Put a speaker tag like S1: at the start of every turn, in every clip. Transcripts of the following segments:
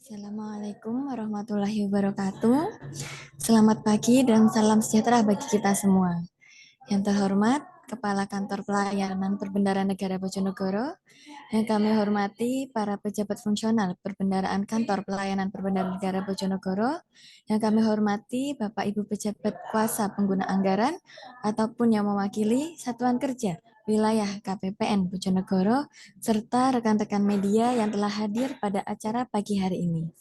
S1: Assalamualaikum warahmatullahi wabarakatuh. Selamat pagi dan salam sejahtera bagi kita semua. Yang terhormat, Kepala Kantor Pelayanan Perbendaharaan Negara Bojonegoro, yang kami hormati para pejabat fungsional Perbendaharaan Kantor Pelayanan Perbendaharaan Negara Bojonegoro, yang kami hormati Bapak Ibu pejabat kuasa pengguna anggaran ataupun yang mewakili Satuan Kerja Wilayah KPPN Bojonegoro, serta rekan-rekan media yang telah hadir pada acara pagi hari ini.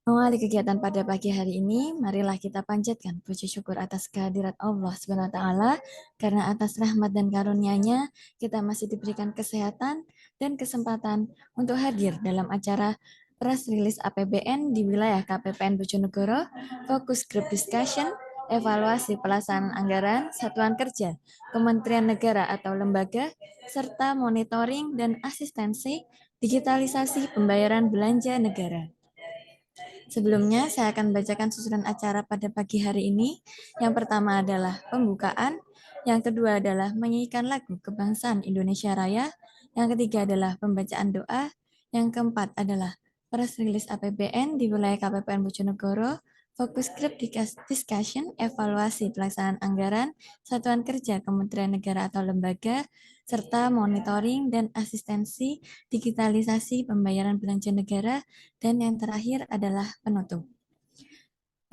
S1: Mengawali kegiatan pada pagi hari ini, marilah kita panjatkan puji syukur atas kehadirat Allah Subhanahu wa taala karena atas rahmat dan karunia-Nya kita masih diberikan kesehatan dan kesempatan untuk hadir dalam acara press release APBN di wilayah KPPN Bojonegoro, fokus group discussion, evaluasi pelaksanaan anggaran, satuan kerja, Kementerian Negara atau lembaga, serta monitoring dan asistensi digitalisasi pembayaran belanja negara. Sebelumnya, saya akan bacakan susunan acara pada pagi hari ini. Yang pertama adalah pembukaan, yang kedua adalah menyanyikan lagu Kebangsaan Indonesia Raya, yang ketiga adalah pembacaan doa, yang keempat adalah press release APBN di wilayah KPPN Bojonegoro, fokus group discussion, evaluasi pelaksanaan anggaran, satuan kerja Kementerian Negara atau lembaga, serta monitoring dan asistensi digitalisasi pembayaran belanja negara, dan yang terakhir adalah penutup.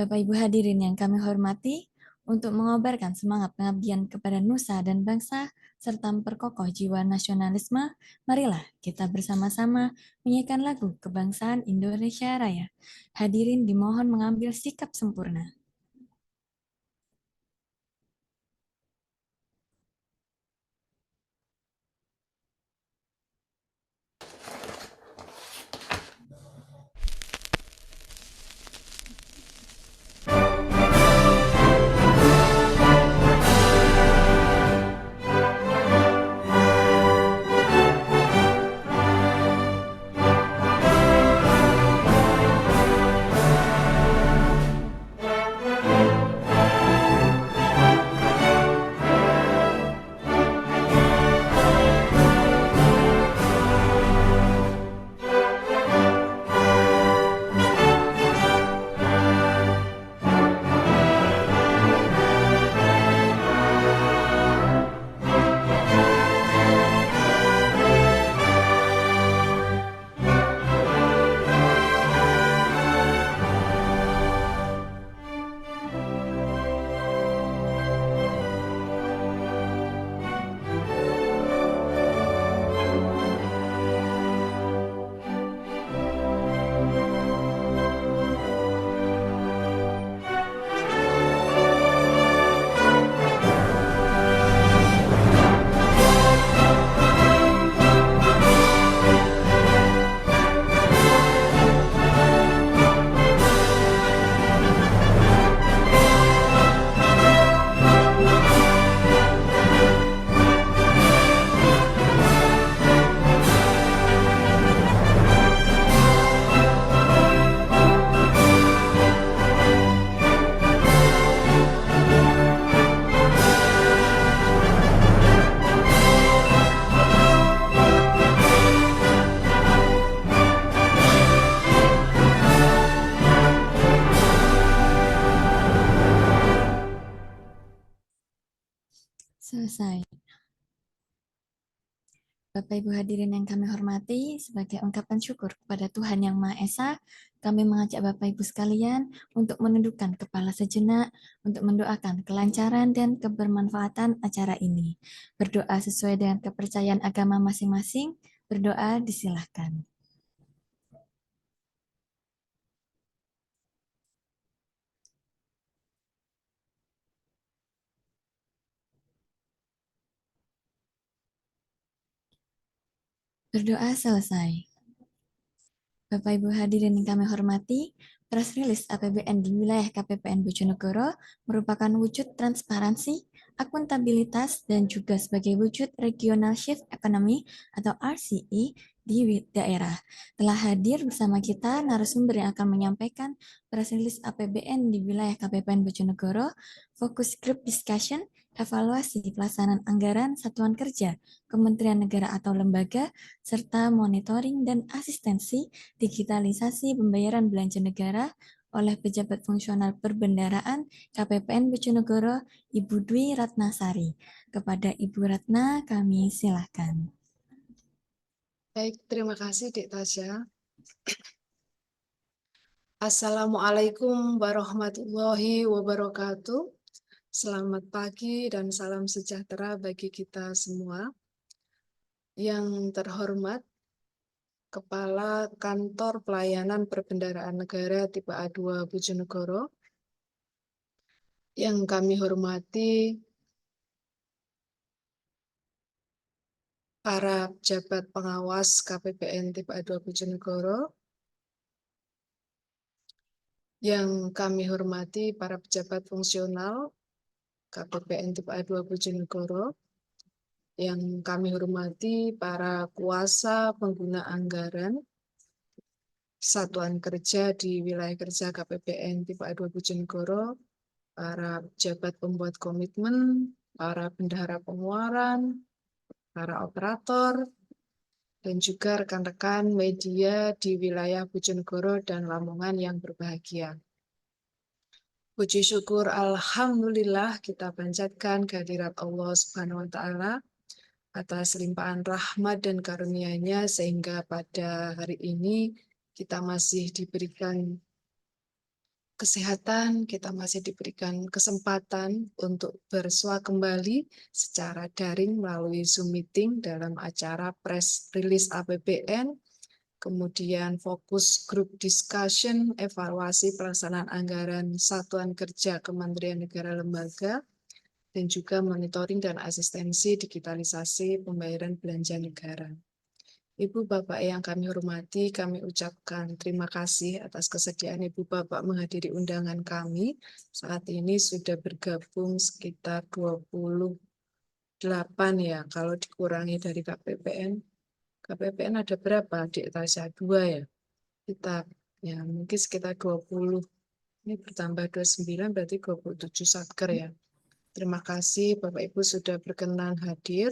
S1: Bapak Ibu hadirin yang kami hormati, untuk mengobarkan semangat pengabdian kepada nusa dan bangsa, serta memperkokoh jiwa nasionalisme, marilah kita bersama-sama menyanyikan lagu Kebangsaan Indonesia Raya. Hadirin dimohon mengambil sikap sempurna. Selesai. Bapak Ibu hadirin yang kami hormati, sebagai ungkapan syukur kepada Tuhan Yang Maha Esa, kami mengajak Bapak Ibu sekalian untuk menundukkan kepala sejenak, untuk mendoakan kelancaran dan kebermanfaatan acara ini. Berdoa sesuai dengan kepercayaan agama masing-masing, berdoa disilahkan. Berdoa selesai. Bapak Ibu hadirin yang kami hormati, press release APBN di wilayah KPPN Bojonegoro merupakan wujud transparansi, akuntabilitas, dan juga sebagai wujud regional shift economy atau RCE di daerah. Telah hadir bersama kita narasumber yang akan menyampaikan press release APBN di wilayah KPPN Bojonegoro, fokus group discussion, evaluasi pelaksanaan anggaran satuan kerja, kementerian negara atau lembaga, serta monitoring dan asistensi digitalisasi pembayaran belanja negara oleh pejabat fungsional perbendaraan KPPN Bojonegoro, Ibu Dwi Ratnasari. Kepada Ibu Ratna, kami silakan.
S2: Baik, terima kasih Dek Tasya. Assalamualaikum warahmatullahi wabarakatuh. Selamat pagi dan salam sejahtera bagi kita semua. Yang terhormat, Kepala Kantor Pelayanan Perbendaraan Negara tipe A2 Bojonegoro, yang kami hormati para pejabat pengawas KPPN tipe A2 Bojonegoro, yang kami hormati para pejabat fungsional KPPN tipe A2 Bojonegoro, yang kami hormati para kuasa pengguna anggaran satuan kerja di wilayah kerja KPPN tipe A2 Bojonegoro, para pejabat pembuat komitmen, para bendahara pengeluaran, para operator, dan juga rekan-rekan media di wilayah Bojonegoro dan Lamongan yang berbahagia. Puji syukur alhamdulillah kita panjatkan kehadirat Allah Subhanahu wa taala atas limpahan rahmat dan karunia-Nya sehingga pada hari ini kita masih diberikan kesehatan, kita masih diberikan kesempatan untuk bersua kembali secara daring melalui Zoom meeting dalam acara press release APBN, kemudian fokus group discussion, evaluasi pelaksanaan anggaran satuan kerja Kementerian Negara Lembaga, dan juga monitoring dan asistensi digitalisasi pembayaran belanja negara. Ibu Bapak yang kami hormati, kami ucapkan terima kasih atas kesediaan Ibu Bapak menghadiri undangan kami. Saat ini sudah bergabung sekitar 28 ya, kalau dikurangi dari KPPN. KPPN ada berapa? Adik Tasya 2 ya. Kita ya mungkin sekitar 20. Ini bertambah 29 berarti 27 satker ya. Terima kasih Bapak Ibu sudah berkenan hadir.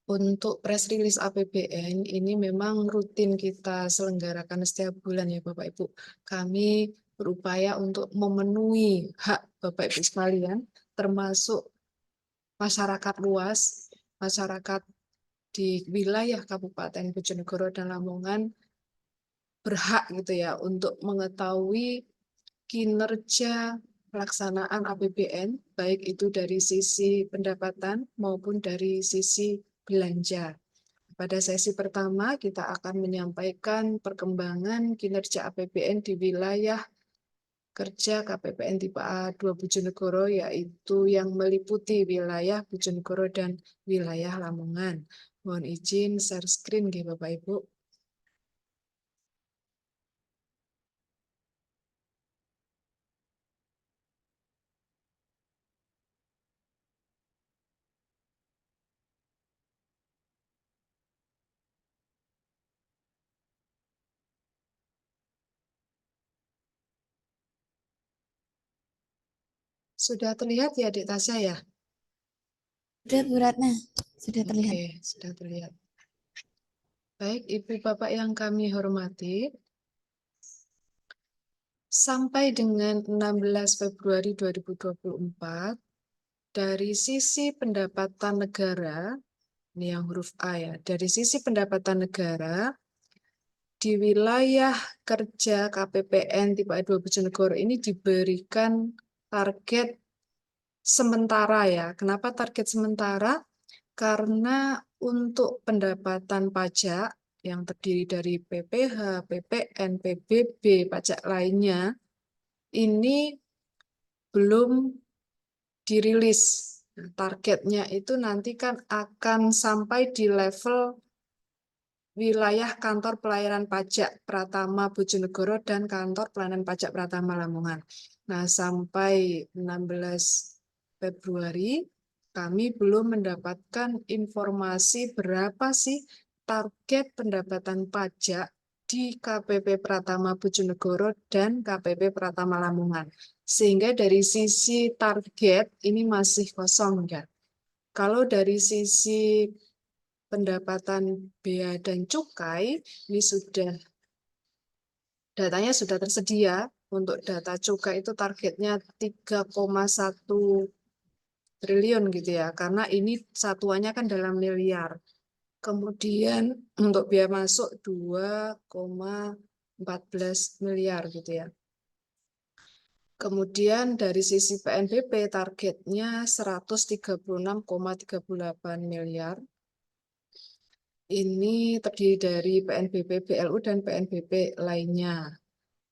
S2: Untuk press release APBN ini memang rutin kita selenggarakan setiap bulan ya Bapak Ibu. Kami berupaya untuk memenuhi hak Bapak Ibu sekalian, termasuk masyarakat luas, masyarakat di wilayah Kabupaten Bojonegoro dan Lamongan berhak gitu ya untuk mengetahui kinerja pelaksanaan APBN, baik itu dari sisi pendapatan maupun dari sisi belanja. Pada sesi pertama, kita akan menyampaikan perkembangan kinerja APBN di wilayah kerja KPPN tipe A2 Bojonegoro, yaitu yang meliputi wilayah Bojonegoro dan wilayah Lamongan. Mohon izin share screen, Bapak Ibu. Sudah terlihat ya, Adik Tasya ya?
S1: Sudah, Bu Ratna. Sudah terlihat.
S2: Oke, sudah terlihat. Baik, Ibu Bapak yang kami hormati, sampai dengan 16 Februari 2024, dari sisi pendapatan negara, ini yang huruf A ya, dari sisi pendapatan negara, di wilayah kerja KPPN tipe A2 Bojonegoro ini diberikan target sementara ya. Kenapa target sementara? Karena untuk pendapatan pajak yang terdiri dari PPh, PPN, PBB, pajak lainnya, ini belum dirilis. Nah, targetnya itu nanti kan akan sampai di level wilayah kantor pelayanan pajak Pratama Bojonegoro dan kantor pelayanan pajak Pratama Lamongan. Nah, sampai 16 Februari kami belum mendapatkan informasi berapa sih target pendapatan pajak di KPP Pratama Bojonegoro dan KPP Pratama Lamongan. Sehingga dari sisi target ini masih kosong ya. Kalau dari sisi pendapatan bea dan cukai, ini datanya sudah tersedia. Untuk data cukai itu targetnya 3,1 triliun gitu ya, karena ini satuannya kan dalam miliar. Kemudian untuk biaya masuk 2,14 miliar gitu ya. Kemudian dari sisi PNBP targetnya 136,38 miliar. Ini terdiri dari PNBP BLU dan PNBP lainnya.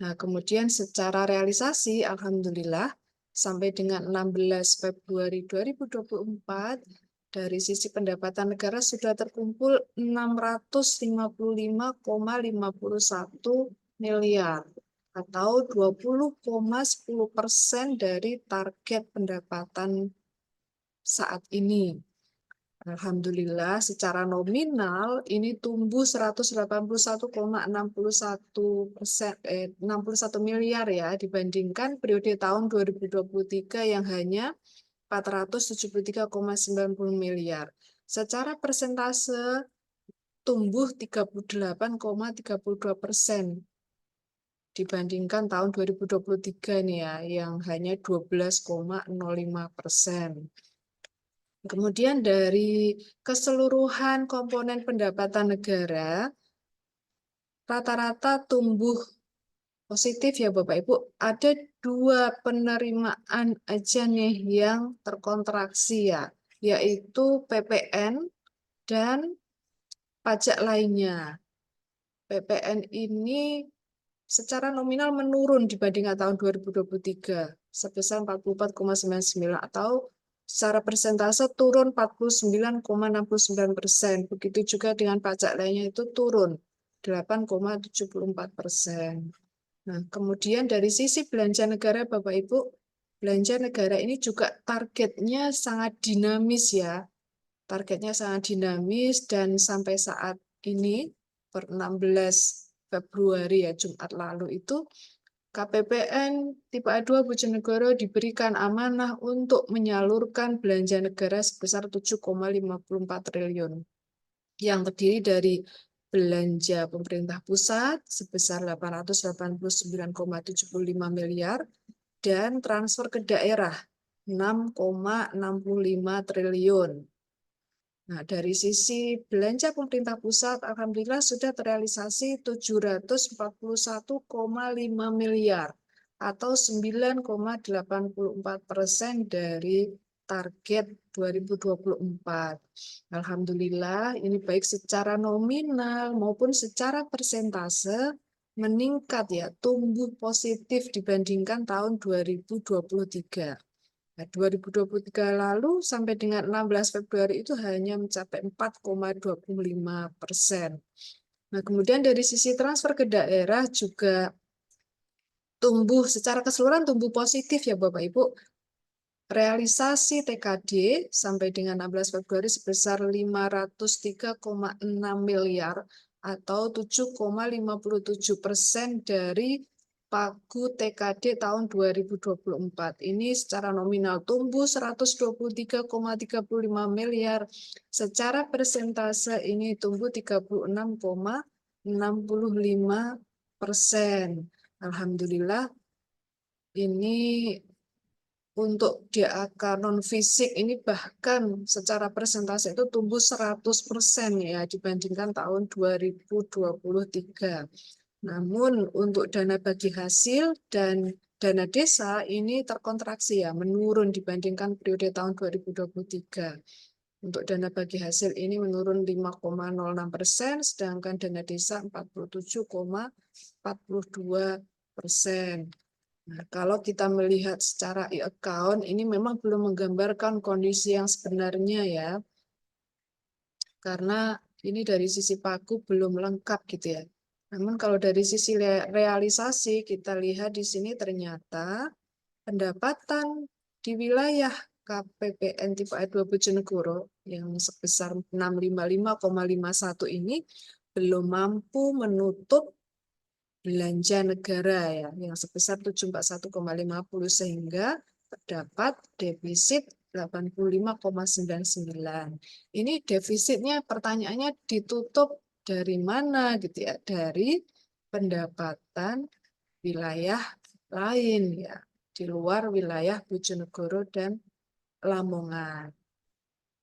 S2: Nah, kemudian secara realisasi, alhamdulillah, sampai dengan 16 Februari 2024, dari sisi pendapatan negara sudah terkumpul 655,51 miliar, atau 20,10% dari target pendapatan saat ini. Alhamdulillah secara nominal ini tumbuh 181,61 miliar ya dibandingkan periode tahun 2023 yang hanya 473,90 miliar. Secara persentase tumbuh 38,32% dibandingkan tahun 2023 nih ya yang hanya 12,05%. Kemudian dari keseluruhan komponen pendapatan negara, rata-rata tumbuh positif ya Bapak Ibu. Ada 2 penerimaan aja nih yang terkontraksi ya, yaitu PPN dan pajak lainnya. PPN ini secara nominal menurun dibandingkan tahun 2023 sebesar 44,99 atau secara persentase turun 49,69%. Begitu juga dengan pajak lainnya itu turun 8,74%. Nah, kemudian dari sisi belanja negara Bapak Ibu, belanja negara ini juga targetnya sangat dinamis ya. Targetnya sangat dinamis dan sampai saat ini per 16 Februari ya Jumat lalu itu KPPN tipe A2 Bojonegoro diberikan amanah untuk menyalurkan belanja negara sebesar 7,54 triliun yang terdiri dari belanja pemerintah pusat sebesar 889,75 miliar dan transfer ke daerah 6,65 triliun. Nah, dari sisi belanja pemerintah pusat, alhamdulillah sudah terrealisasi 741,5 miliar atau 9,84% dari target 2024. Alhamdulillah, ini baik secara nominal maupun secara persentase meningkat ya, tumbuh positif dibandingkan tahun 2023. Nah, 2023 lalu sampai dengan 16 Februari itu hanya mencapai 4,25%. Nah, kemudian dari sisi transfer ke daerah juga tumbuh secara keseluruhan tumbuh positif ya Bapak Ibu. Realisasi TKD sampai dengan 16 Februari sebesar 503,6 miliar atau 7,57% dari pagu TKD tahun 2024. Ini secara nominal tumbuh 123,35 miliar. Secara persentase ini tumbuh 36,65%. Alhamdulillah ini untuk DAK non-fisik ini bahkan secara persentase itu tumbuh 100% ya dibandingkan tahun 2023. Namun untuk dana bagi hasil dan dana desa ini terkontraksi ya, menurun dibandingkan periode tahun 2023. Untuk dana bagi hasil ini menurun 5,06%, sedangkan dana desa 47,42%. Nah, kalau kita melihat secara e-account, ini memang belum menggambarkan kondisi yang sebenarnya ya. Karena ini dari sisi pagu belum lengkap gitu ya. Namun kalau dari sisi realisasi, kita lihat di sini ternyata pendapatan di wilayah KPPN tipe A2 Bojonegoro yang sebesar 655,51 ini belum mampu menutup belanja negara ya yang sebesar 741,50 sehingga terdapat defisit 85,99. Ini defisitnya pertanyaannya ditutup dari mana gitu ya? Dari pendapatan wilayah lain ya, di luar wilayah Bojonegoro dan Lamongan.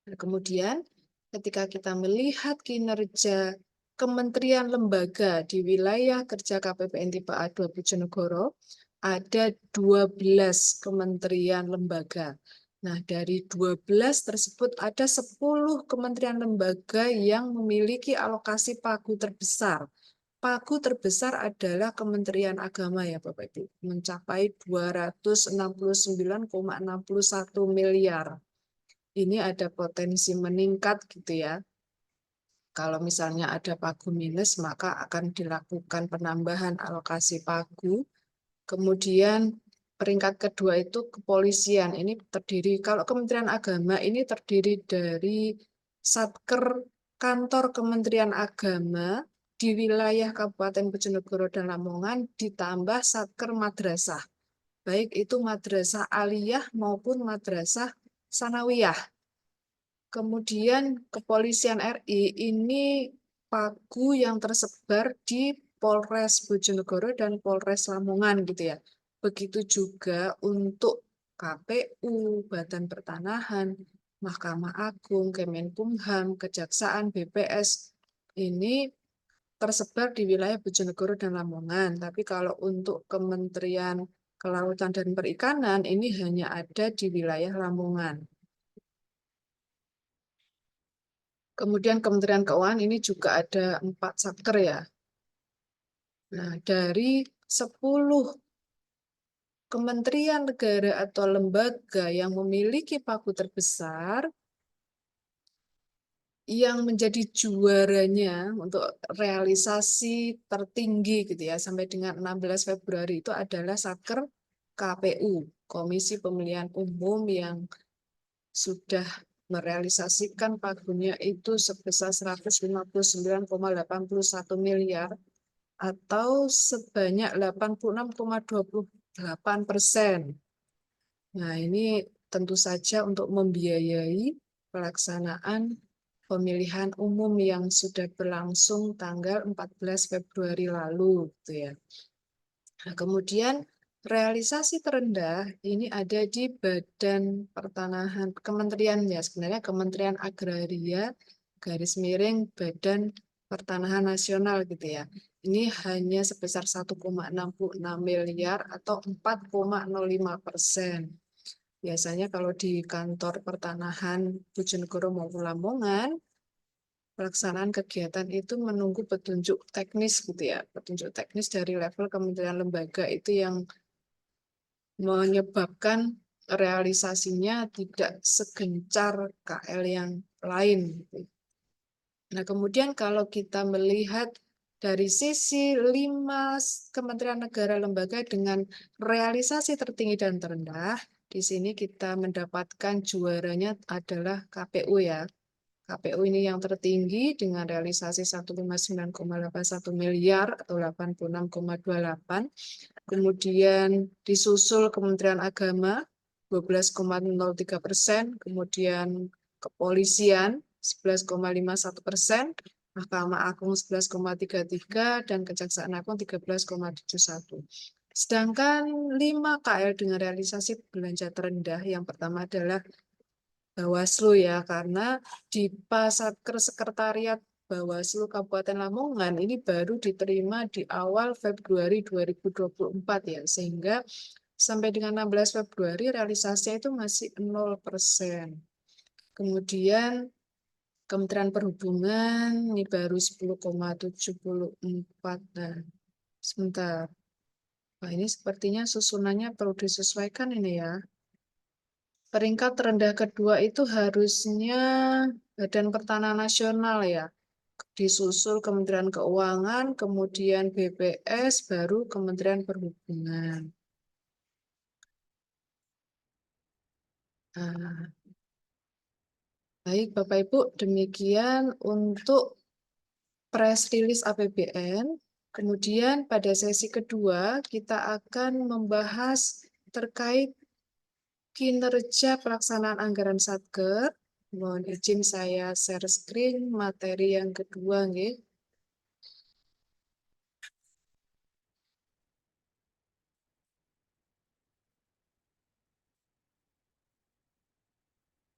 S2: Nah, kemudian ketika kita melihat kinerja kementerian lembaga di wilayah kerja KPPN tipe A2 Bojonegoro, ada 12 kementerian lembaga. Nah, dari 12 tersebut ada 10 kementerian lembaga yang memiliki alokasi pagu terbesar. Pagu terbesar adalah Kementerian Agama ya Bapak Ibu, mencapai 269,61 miliar. Ini ada potensi meningkat gitu ya. Kalau misalnya ada pagu minus, maka akan dilakukan penambahan alokasi pagu. Kemudian peringkat kedua itu kepolisian. Ini terdiri, kalau Kementerian Agama ini terdiri dari Satker kantor Kementerian Agama di wilayah Kabupaten Bojonegoro dan Lamongan ditambah Satker Madrasah. Baik itu madrasah aliyah maupun madrasah sanawiyah. Kemudian Kepolisian RI ini pagu yang tersebar di Polres Bojonegoro dan Polres Lamongan gitu ya. Begitu juga untuk KPU, Badan Pertanahan, Mahkamah Agung, Kemenkumham, Kejaksaan, BPS ini tersebar di wilayah Bojonegoro dan Lamongan. Tapi kalau untuk Kementerian Kelautan dan Perikanan ini hanya ada di wilayah Lamongan. Kemudian Kementerian Keuangan ini juga ada 4 satker ya. Nah, dari 10 kementerian negara atau lembaga yang memiliki pagu terbesar, yang menjadi juaranya untuk realisasi tertinggi gitu ya, sampai dengan 16 Februari itu adalah satker KPU, Komisi Pemilihan Umum yang sudah merealisasikan pagunya itu sebesar 159,81 miliar atau sebanyak 86,28%. Nah, ini tentu saja untuk membiayai pelaksanaan pemilihan umum yang sudah berlangsung tanggal 14 Februari lalu, gitu ya. Nah, kemudian realisasi terendah ini ada di Badan Pertanahan Kementerian ya, sebenarnya Kementerian Agraria garis miring Badan Pertanahan Nasional gitu ya. Ini hanya sebesar 1,66 miliar atau 4,05%. Biasanya kalau di kantor pertanahan Bojonegoro maupun Lamongan, pelaksanaan kegiatan itu menunggu petunjuk teknis gitu ya. Petunjuk teknis dari level kementerian lembaga itu yang menyebabkan realisasinya tidak segencar KL yang lain. Nah, kemudian kalau kita melihat dari sisi 5 kementerian negara lembaga dengan realisasi tertinggi dan terendah, di sini kita mendapatkan juaranya adalah KPU ya. KPU ini yang tertinggi dengan realisasi 159,81 miliar atau 86,28. Kemudian disusul Kementerian Agama 12,03%, kemudian Kepolisian 11,51%, Mahkamah Agung 11,33%, dan Kejaksaan Agung 13,71%. Sedangkan 5 KL dengan realisasi belanja terendah, yang pertama adalah Bawaslu ya, karena di Pasatker Sekretariat Bawaslu Kabupaten Lamongan ini baru diterima di awal Februari 2024 ya, sehingga sampai dengan 16 Februari realisasinya itu masih 0%. Kemudian Kementerian Perhubungan ini baru 10,74. Nah, sebentar. Nah, ini sepertinya susunannya perlu disesuaikan ini ya. Peringkat terendah kedua itu harusnya Badan Pertanahan Nasional ya. Disusul Kementerian Keuangan, kemudian BPS, baru Kementerian Perhubungan. Nah, baik Bapak Ibu, demikian untuk press release APBN. Kemudian pada sesi kedua kita akan membahas terkait kinerja pelaksanaan anggaran Satker. Mohon izin saya share screen materi yang kedua nggih.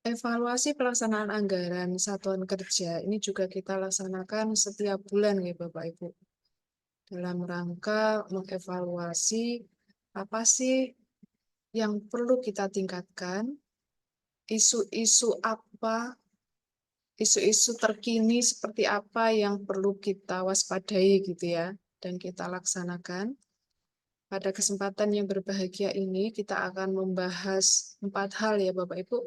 S2: Evaluasi pelaksanaan anggaran satuan kerja ini juga kita laksanakan setiap bulan ya Bapak Ibu. Dalam rangka mengevaluasi apa sih yang perlu kita tingkatkan, isu-isu apa, isu-isu terkini seperti apa yang perlu kita waspadai gitu ya, dan kita laksanakan. Pada kesempatan yang berbahagia ini kita akan membahas 4 hal ya Bapak Ibu.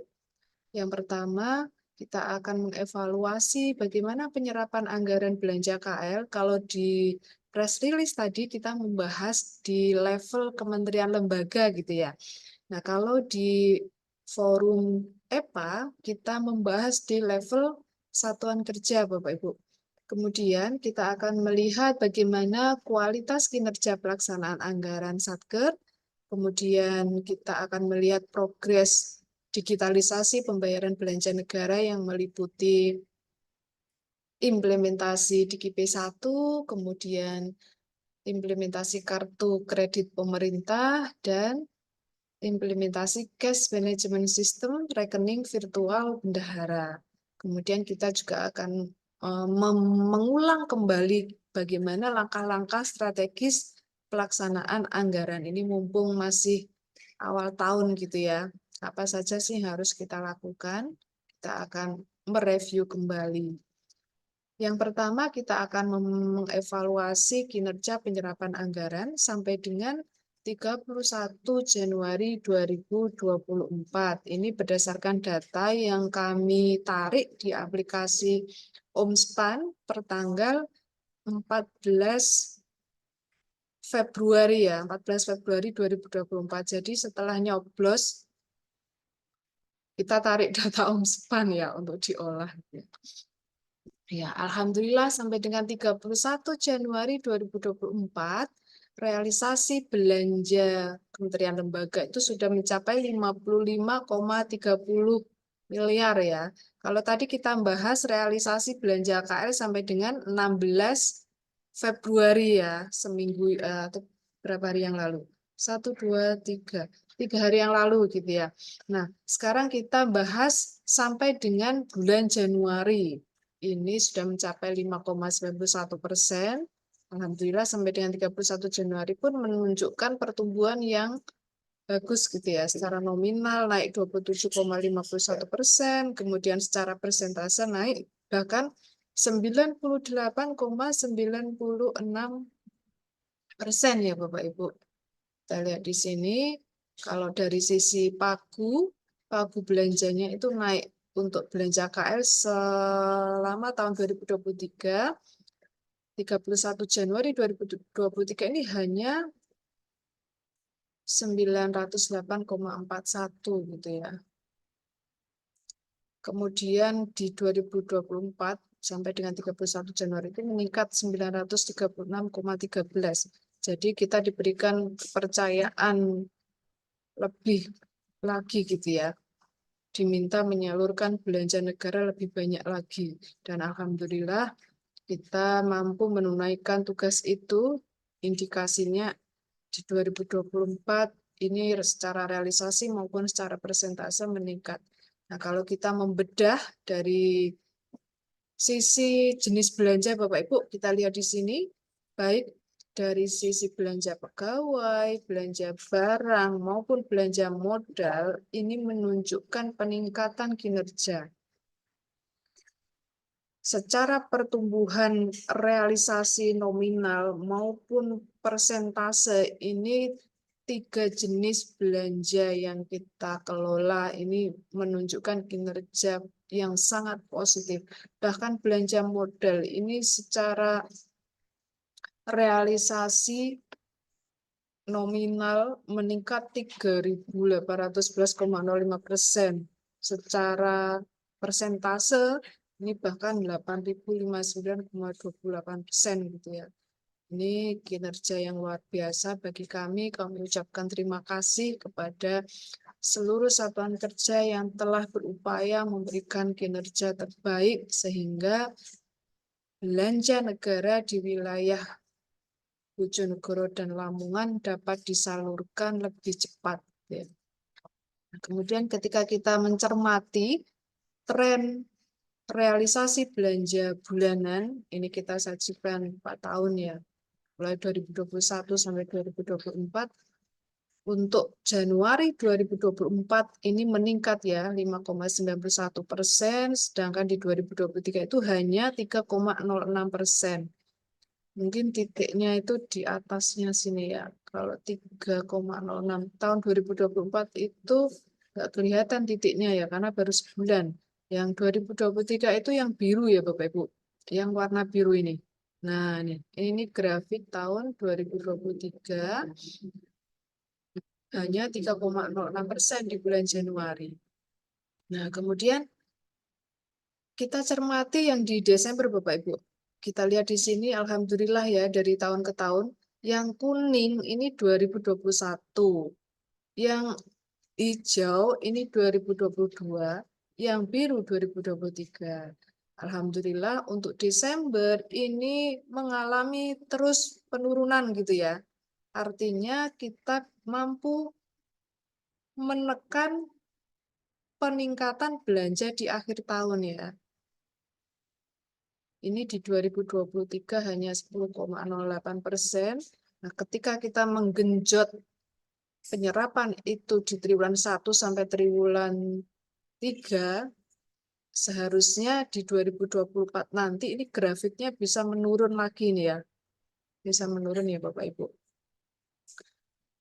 S2: Yang pertama, kita akan mengevaluasi bagaimana penyerapan anggaran belanja KL. Kalau di press release tadi kita membahas di level kementerian lembaga gitu ya. Nah, kalau di forum EPA kita membahas di level satuan kerja Bapak Ibu. Kemudian kita akan melihat bagaimana kualitas kinerja pelaksanaan anggaran Satker. Kemudian kita akan melihat progres digitalisasi pembayaran belanja negara yang meliputi implementasi DigiP 1, kemudian implementasi kartu kredit pemerintah, dan implementasi cash management system rekening virtual bendahara. Kemudian kita juga akan mengulang kembali bagaimana langkah-langkah strategis pelaksanaan anggaran ini mumpung masih awal tahun gitu ya. Apa saja sih harus kita lakukan? Kita akan mereview kembali. Yang pertama kita akan mengevaluasi kinerja penyerapan anggaran sampai dengan 31 Januari 2024. Ini berdasarkan data yang kami tarik di aplikasi Omspan per tanggal 14 Februari ya, 14 Februari 2024. Jadi setelah nyoblos kita tarik data Omspan ya untuk diolah. Ya, alhamdulillah sampai dengan 31 Januari 2024 realisasi belanja Kementerian Lembaga itu sudah mencapai 55,30 miliar ya. Kalau tadi kita bahas realisasi belanja KL sampai dengan 16 Februari ya, seminggu atau berapa hari yang lalu? 3 hari yang lalu gitu ya. Nah, sekarang kita bahas sampai dengan bulan Januari. Ini sudah mencapai 5,91%. Alhamdulillah sampai dengan 31 Januari pun menunjukkan pertumbuhan yang bagus gitu ya. Secara nominal naik 27,51%, kemudian secara persentase naik bahkan 98,96% ya Bapak Ibu. Kita lihat di sini, kalau dari sisi pagu belanjanya itu naik untuk belanja KL selama tahun 2023, 31 Januari 2023 ini hanya 908,41 gitu ya. Kemudian di 2024 sampai dengan 31 Januari itu meningkat 936,13. Jadi kita diberikan kepercayaan lebih lagi gitu ya. Diminta menyalurkan belanja negara lebih banyak lagi. Dan alhamdulillah kita mampu menunaikan tugas itu. Indikasinya di 2024 ini secara realisasi maupun secara persentase meningkat. Nah, kalau kita membedah dari sisi jenis belanja Bapak Ibu, kita lihat di sini, baik dari sisi belanja pegawai, belanja barang, maupun belanja modal, ini menunjukkan peningkatan kinerja. Secara pertumbuhan realisasi nominal maupun persentase, ini 3 jenis belanja yang kita kelola ini menunjukkan kinerja yang sangat positif. Bahkan belanja modal ini secara realisasi nominal meningkat 3.811,05%. Secara persentase ini bahkan 8.059,28% gitu ya. Ini kinerja yang luar biasa bagi kami. Kami ucapkan terima kasih kepada seluruh satuan kerja yang telah berupaya memberikan kinerja terbaik sehingga belanja negara di wilayah Bojonegoro dan Lamongan dapat disalurkan lebih cepat. Ya. Kemudian ketika kita mencermati tren realisasi belanja bulanan, ini kita sajikan 4 tahun ya, mulai 2021 sampai 2024. Untuk Januari 2024 ini meningkat ya 5,91%, sedangkan di 2023 itu hanya 3,06%. Mungkin titiknya itu di atasnya sini ya. Kalau 3,06 tahun 2024 itu nggak kelihatan titiknya ya, karena baru sebulan. Yang 2023 itu yang biru ya Bapak Ibu, yang warna biru ini. Nah, ini grafik tahun 2023, hanya 3,06% di bulan Januari. Nah, kemudian kita cermati yang di Desember, Bapak Ibu. Kita lihat di sini, alhamdulillah ya, dari tahun ke tahun. Yang kuning ini 2021. Yang hijau ini 2022. Yang biru 2023. Alhamdulillah untuk Desember ini mengalami terus penurunan gitu ya. Artinya kita mampu menekan peningkatan belanja di akhir tahun ya. Ini di 2023 hanya 10,08%. Nah, ketika kita menggenjot penyerapan itu di triwulan 1 sampai triwulan 3, seharusnya di 2024 nanti ini grafiknya bisa menurun lagi nih ya. Bisa menurun ya Bapak Ibu.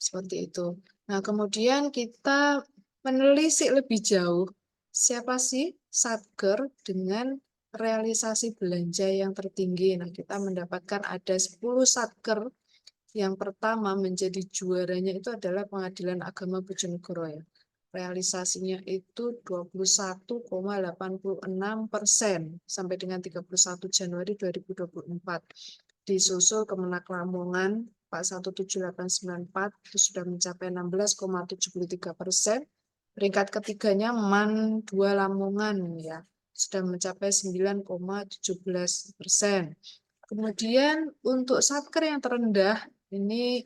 S2: Seperti itu. Nah, kemudian kita menelisik lebih jauh, siapa sih Satker dengan realisasi belanja yang tertinggi. Nah, kita mendapatkan ada 10 Satker. Yang pertama menjadi juaranya itu adalah Pengadilan Agama Bojonegoro ya. Realisasinya itu 21,86% sampai dengan 31 Januari 2024. Disusul Kemenak Lamongan 417.894 itu sudah mencapai 16,73%. Peringkat ketiganya MAN 2 Lamongan ya, sudah mencapai 9,17%. Kemudian untuk Satker yang terendah ini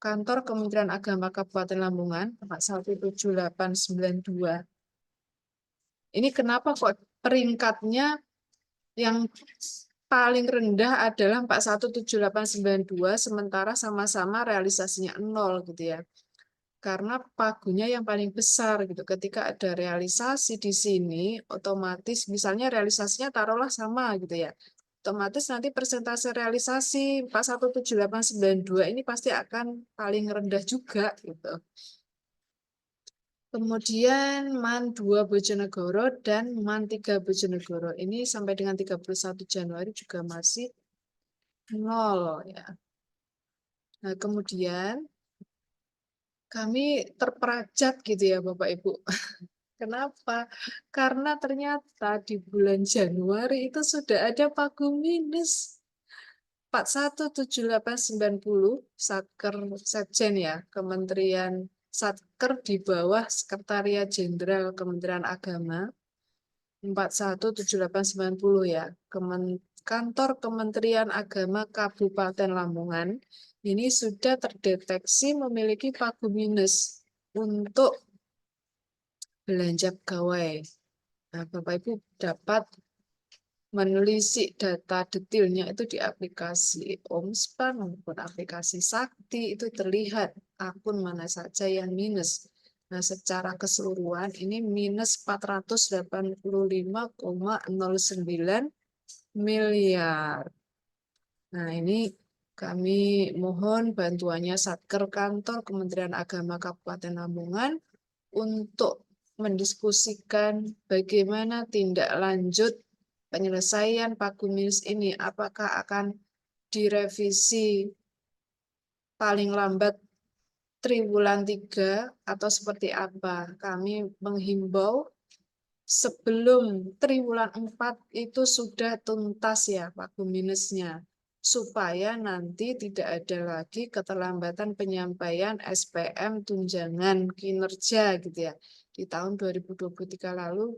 S2: Kantor Kementerian Agama Kabupaten Lamongan 417.892. Ini kenapa kok peringkatnya yang paling rendah adalah 417.892 sementara sama-sama realisasinya 0 gitu ya. Karena pagunya yang paling besar gitu. Ketika ada realisasi di sini, otomatis misalnya realisasinya taruhlah sama gitu ya. Otomatis nanti persentase realisasi 417.892 ini pasti akan paling rendah juga gitu. Kemudian MAN 2 Bojonegoro dan MAN 3 Bojonegoro ini sampai dengan 31 Januari juga masih 0 ya. Nah, kemudian kami terperajat gitu ya Bapak Ibu. Kenapa? Karena ternyata di bulan Januari itu sudah ada pagu minus 417890 Satker Setjen ya, Kementerian Satker di bawah Sekretariat Jenderal Kementerian Agama 417890 ya, Kantor Kementerian Agama Kabupaten Lamongan ini sudah terdeteksi memiliki pagu minus untuk belanja pegawai. Nah, Bapak Ibu dapat menelisik data detailnya itu di aplikasi Omspan maupun aplikasi Sakti, itu terlihat akun mana saja yang minus. Nah, secara keseluruhan ini minus 485,09 miliar. Nah, ini kami mohon bantuannya Satker Kantor Kementerian Agama Kabupaten Lamongan untuk mendiskusikan bagaimana tindak lanjut penyelesaian pagu minus ini. Apakah akan direvisi paling lambat triwulan 3 atau seperti apa? Kami menghimbau sebelum triwulan 4 itu sudah tuntas ya pagu minusnya. supaya nanti tidak ada lagi keterlambatan penyampaian SPM tunjangan kinerja gitu ya. Di tahun 2023 lalu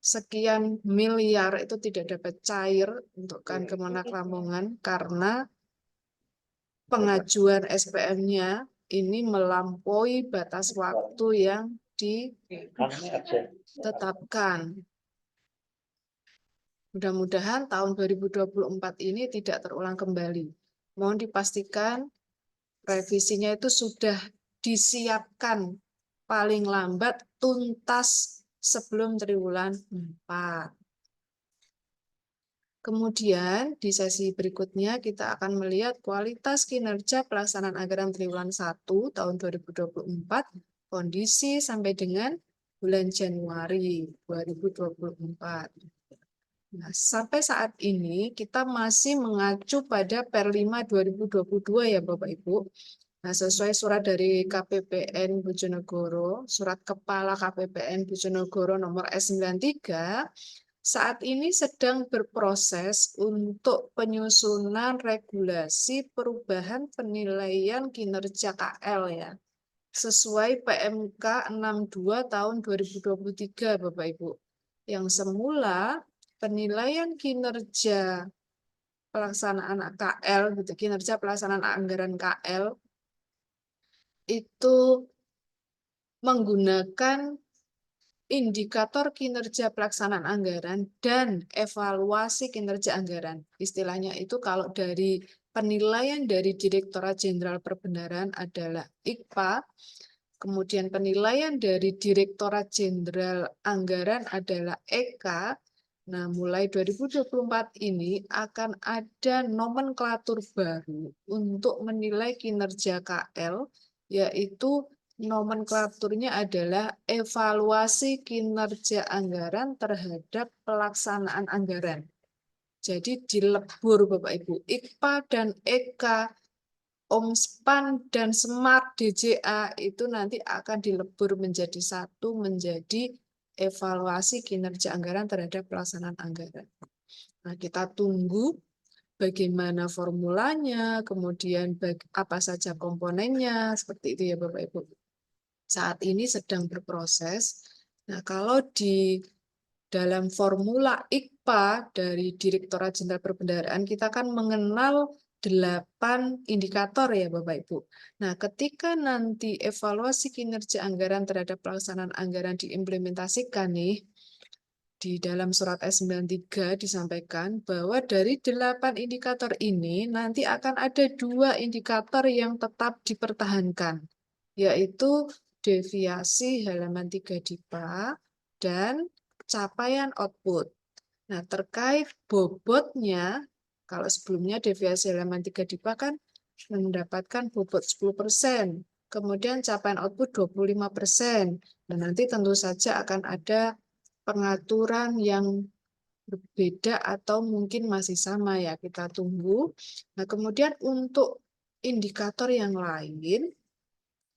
S2: sekian miliar itu tidak dapat cair untuk Kemenak Lamongan karena pengajuan SPM-nya ini melampaui batas waktu yang ditetapkan. Mudah-mudahan tahun 2024 ini tidak terulang kembali. Mohon dipastikan revisinya itu sudah disiapkan paling lambat tuntas sebelum triwulan 4. Kemudian di sesi berikutnya kita akan melihat kualitas kinerja pelaksanaan anggaran triwulan 1 tahun 2024, kondisi sampai dengan bulan Januari 2024. Nah, sampai saat ini kita masih mengacu pada Per 5 2022 ya Bapak Ibu. Nah, sesuai surat dari KPPN Bojonegoro, surat Kepala KPPN Bojonegoro nomor S93, saat ini sedang berproses untuk penyusunan regulasi perubahan penilaian kinerja KL ya. Sesuai PMK 62 tahun 2023 Bapak Ibu. Yang semula penilaian kinerja pelaksanaan KL gitu, kinerja pelaksanaan anggaran KL itu menggunakan indikator kinerja pelaksanaan anggaran dan evaluasi kinerja anggaran. Istilahnya itu kalau dari penilaian dari Direktorat Jenderal Perbendaharaan adalah IKPA, kemudian penilaian dari Direktorat Jenderal Anggaran adalah EK. Nah, mulai 2024 ini akan ada nomenklatur baru untuk menilai kinerja KL, yaitu nomenklaturnya adalah evaluasi kinerja anggaran terhadap pelaksanaan anggaran. Jadi dilebur Bapak Ibu, IKPA dan EK, OMSPAN dan SMART DJA itu nanti akan dilebur menjadi satu, menjadi evaluasi kinerja anggaran terhadap pelaksanaan anggaran. Nah, kita tunggu bagaimana formulanya, kemudian apa saja komponennya, seperti itu ya Bapak Ibu. Saat ini sedang berproses. Nah, kalau di dalam formula IKPA dari Direktorat Jenderal Perbendaharaan, kita kan mengenal 8 indikator ya Bapak Ibu. Nah, ketika nanti evaluasi kinerja anggaran terhadap pelaksanaan anggaran diimplementasikan nih, di dalam surat S93 disampaikan bahwa dari 8 indikator ini nanti akan ada 2 indikator yang tetap dipertahankan, yaitu deviasi halaman 3 DIPA dan capaian output. Nah, terkait bobotnya, kalau sebelumnya deviasi halaman 3 DIPA kan mendapatkan bobot 10%, kemudian capaian output 25%. Dan nanti tentu saja akan ada pengaturan yang berbeda atau mungkin masih sama ya, kita tunggu. Nah, kemudian untuk indikator yang lain,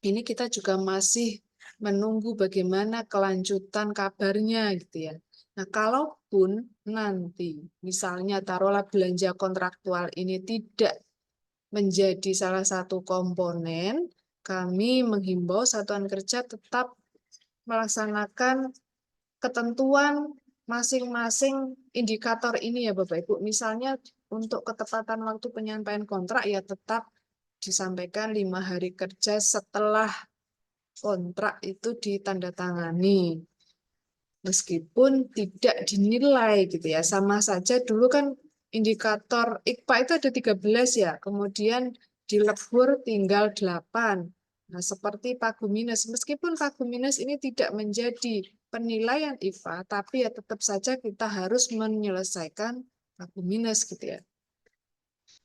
S2: ini kita juga masih menunggu bagaimana kelanjutan kabarnya gitu ya. Nah, kalaupun nanti misalnya taruhlah belanja kontraktual ini tidak menjadi salah satu komponen, kami menghimbau satuan kerja tetap melaksanakan ketentuan masing-masing indikator ini ya Bapak Ibu. Misalnya untuk ketepatan waktu penyampaian kontrak ya tetap disampaikan 5 hari kerja setelah kontrak itu ditandatangani. Meskipun tidak dinilai gitu ya. Sama saja dulu kan indikator IKPA itu ada 13 ya. Kemudian dilebur tinggal 8. Nah, seperti pagu minus. Meskipun pagu minus ini tidak menjadi penilaian IPA, tapi ya tetap saja kita harus menyelesaikan pagu minus gitu ya.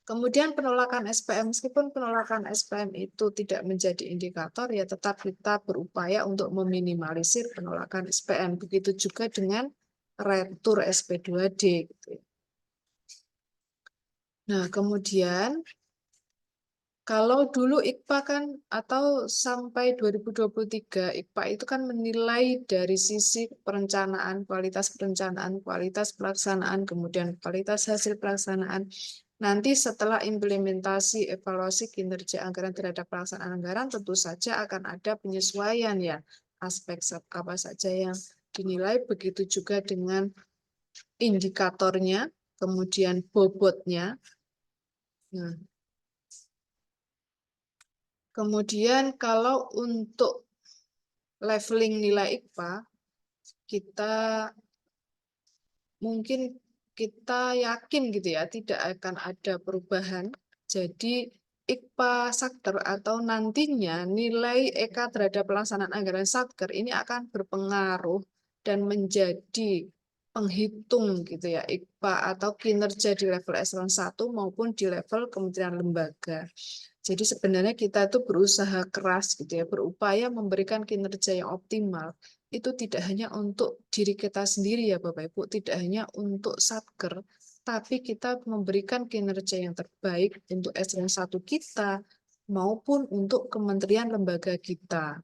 S2: Kemudian penolakan SPM, meskipun penolakan SPM itu tidak menjadi indikator, ya tetap kita berupaya untuk meminimalisir penolakan SPM. Begitu juga dengan retur SP2D. Gitu. Nah, kemudian Kalau dulu IKPA kan atau sampai 2023 IKPA itu kan menilai dari sisi perencanaan, kualitas pelaksanaan, kemudian kualitas hasil pelaksanaan. Nanti setelah implementasi evaluasi kinerja anggaran terhadap pelaksanaan anggaran tentu saja akan ada penyesuaian ya aspek apa saja yang dinilai, begitu juga dengan indikatornya, kemudian bobotnya. Nah, kemudian kalau untuk leveling nilai IKPA, kita mungkin kita yakin gitu ya, tidak akan ada perubahan. Jadi IKPA Satker atau nantinya nilai EK terhadap pelaksanaan anggaran Satker ini akan berpengaruh dan menjadi penghitung gitu ya IKPA atau kinerja di level eselon 1 maupun di level kementerian lembaga. Jadi sebenarnya kita itu berusaha keras gitu ya, berupaya memberikan kinerja yang optimal. Itu tidak hanya untuk diri kita sendiri ya Bapak Ibu, tidak hanya untuk Satker, tapi kita memberikan kinerja yang terbaik untuk eselon 1 kita maupun untuk kementerian lembaga kita.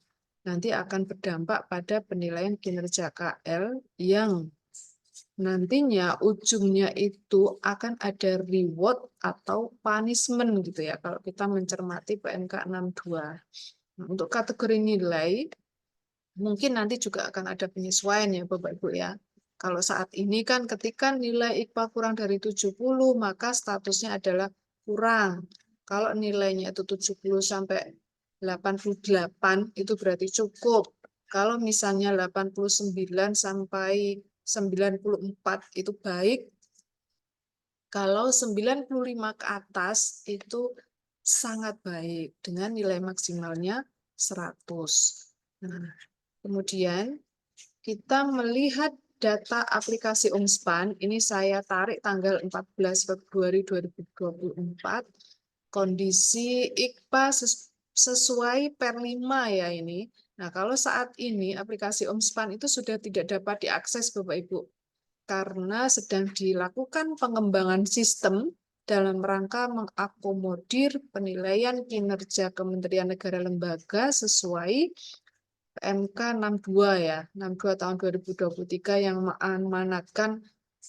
S2: Nanti akan berdampak pada penilaian kinerja KL yang nantinya ujungnya itu akan ada reward atau punishment gitu ya kalau kita mencermati PMK 62. Nah, untuk kategori nilai mungkin nanti juga akan ada penyesuaian ya Bapak Ibu ya. Kalau saat ini kan ketika nilai IKPA kurang dari 70 maka statusnya adalah kurang. Kalau nilainya itu 70 sampai 88 itu berarti cukup. Kalau misalnya 89 sampai 94 itu baik. Kalau 95 ke atas itu sangat baik dengan nilai maksimalnya 100. Nah, kemudian kita melihat data aplikasi Umspan, ini saya tarik tanggal 14 Februari 2024, kondisi IKPA sesuai per 5 ya ini. Nah, kalau saat ini aplikasi Umspan itu sudah tidak dapat diakses Bapak Ibu, karena sedang dilakukan pengembangan sistem dalam rangka mengakomodir penilaian kinerja Kementerian Negara Lembaga sesuai PMK 62 ya, 62 tahun 2023 yang mengamanatkan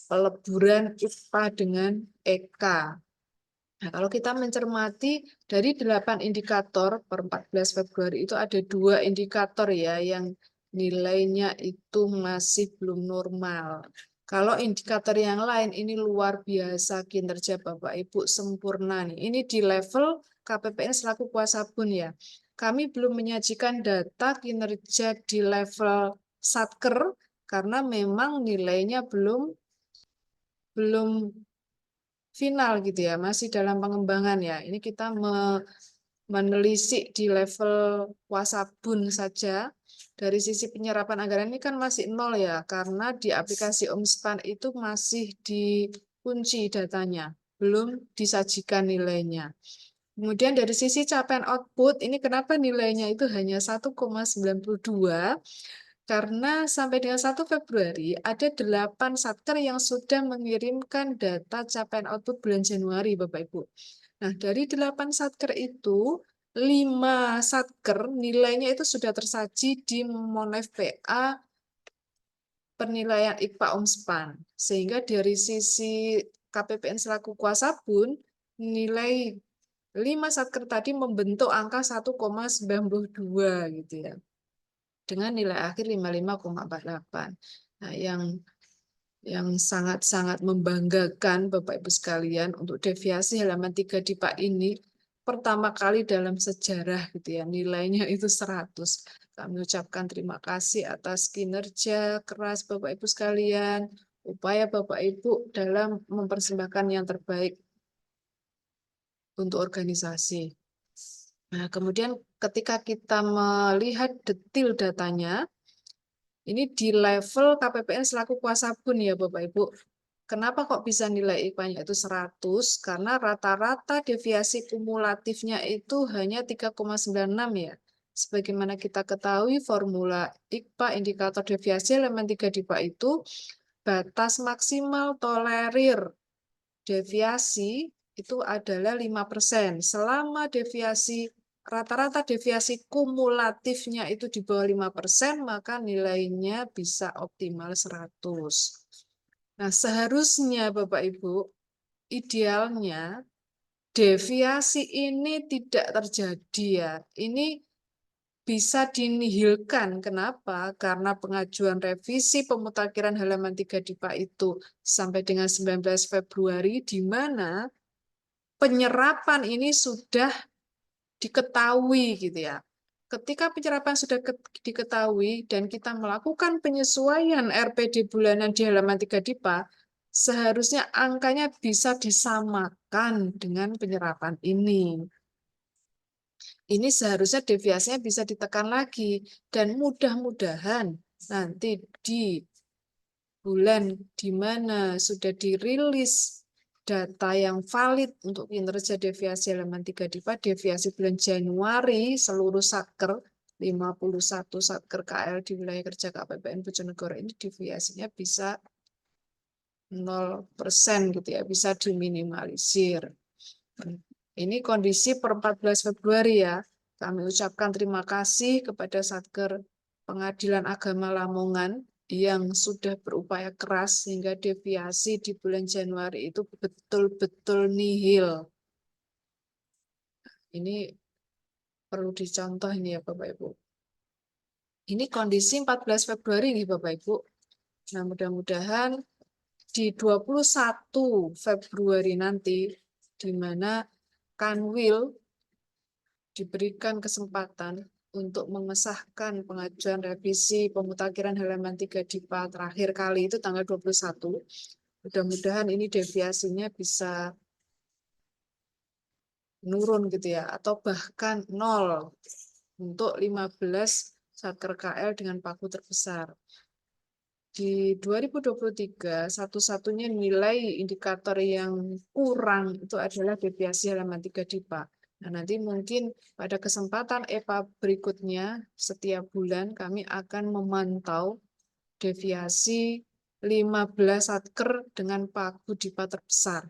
S2: peleburan IKPA dengan EK. Nah, kalau kita mencermati dari 8 indikator per 14 Februari itu ada 2 indikator ya yang nilainya itu masih belum normal. Kalau indikator yang lain ini luar biasa kinerja Bapak Ibu sempurna nih. Ini di level KPPN selaku kuasa bun ya. Kami belum menyajikan data kinerja di level Satker karena memang nilainya belum final gitu ya, masih dalam pengembangan ya. Ini kita menelisik di level Wasabun saja. Dari sisi penyerapan anggaran ini kan masih nol ya, karena di aplikasi Umspan itu masih dikunci datanya, belum disajikan nilainya. Kemudian dari sisi capaian output, ini kenapa nilainya itu hanya 1,92? Karena sampai dengan 1 Februari ada 8 satker yang sudah mengirimkan data capaian output bulan Januari, Bapak Ibu. Nah, dari 8 satker itu, 5 satker nilainya itu sudah tersaji di Monef PA penilaian IKPA Umspan. Sehingga dari sisi KPPN selaku kuasa bun, nilai 5 satker tadi membentuk angka 1,92 gitu ya. Dengan nilai akhir 55,48. Nah, yang sangat-sangat membanggakan Bapak Ibu sekalian untuk deviasi halaman 3 DIPA ini pertama kali dalam sejarah gitu ya, nilainya itu 100. Kami ucapkan terima kasih atas kinerja keras Bapak Ibu sekalian, upaya Bapak Ibu dalam mempersembahkan yang terbaik untuk organisasi. Nah, kemudian ketika kita melihat detail datanya, ini di level KPPN selaku kuasa bun ya Bapak Ibu. Kenapa kok bisa nilai IKPA-nya itu 100? Karena rata-rata deviasi kumulatifnya itu hanya 3,96 ya. Sebagaimana kita ketahui formula IKPA indikator deviasi elemen 3 DIPA itu batas maksimal tolerir deviasi itu adalah 5%. Selama rata-rata deviasi kumulatifnya itu di bawah 5%, maka nilainya bisa optimal 100. Nah, seharusnya Bapak Ibu, idealnya deviasi ini tidak terjadi ya. Ini bisa dinihilkan. Kenapa? Karena pengajuan revisi pemutakhiran halaman 3 DIPA itu sampai dengan 19 Februari, di mana penyerapan ini sudah diketahui gitu ya. Ketika penyerapan sudah diketahui dan kita melakukan penyesuaian RPD bulanan di halaman 3 DIPA, seharusnya angkanya bisa disamakan dengan penyerapan ini. Ini seharusnya deviasinya bisa ditekan lagi. Dan mudah-mudahan nanti di bulan di mana sudah dirilis data yang valid untuk kinerja deviasi halaman 3 DIPA, deviasi bulan Januari seluruh satker 51 satker KL di wilayah kerja KPPN Bojonegoro ini deviasinya bisa 0% gitu ya, bisa diminimalisir. Ini kondisi per 14 Februari ya. Kami ucapkan terima kasih kepada Satker Pengadilan Agama Lamongan yang sudah berupaya keras sehingga deviasi di bulan Januari itu betul-betul nihil. Ini perlu dicontoh ini ya Bapak Ibu. Ini kondisi 14 Februari nih Bapak Ibu. Nah, mudah-mudahan di 21 Februari nanti di mana Kanwil diberikan kesempatan untuk mengesahkan pengajuan revisi pemutakhiran halaman 3 DIPA terakhir kali itu tanggal 21. Mudah-mudahan ini deviasinya bisa menurun gitu ya, atau bahkan 0 untuk 15 satker KL dengan pagu terbesar. Di 2023, satu-satunya nilai indikator yang kurang itu adalah deviasi halaman 3 DIPA. Nah, nanti mungkin pada kesempatan EPA berikutnya, setiap bulan kami akan memantau deviasi 15 satker dengan pagu DIPA terbesar.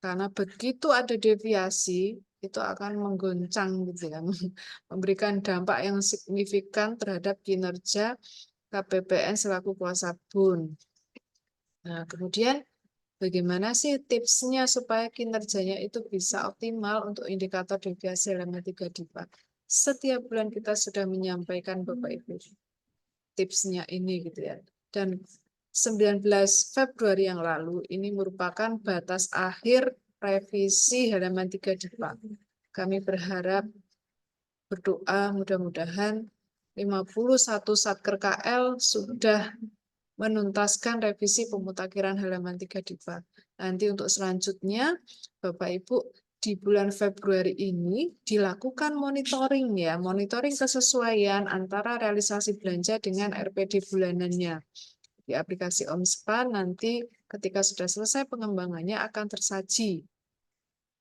S2: Karena begitu ada deviasi, itu akan menggoncang gitu ya, memberikan dampak yang signifikan terhadap kinerja KPPN selaku kuasa BUN. Nah, kemudian bagaimana sih tipsnya supaya kinerjanya itu bisa optimal untuk indikator deviasi halaman 3 DIPA? Setiap bulan kita sudah menyampaikan Bapak Ibu tipsnya ini gitu ya. Dan 19 Februari yang lalu ini merupakan batas akhir revisi halaman 3 DIPA. Kami berharap berdoa mudah-mudahan 51 Satker KL sudah menuntaskan revisi pemutakhiran halaman 3 DIPA. Nanti untuk selanjutnya, Bapak Ibu, di bulan Februari ini dilakukan monitoring ya, monitoring kesesuaian antara realisasi belanja dengan RPD bulanannya. Di aplikasi OMSPA nanti ketika sudah selesai pengembangannya akan tersaji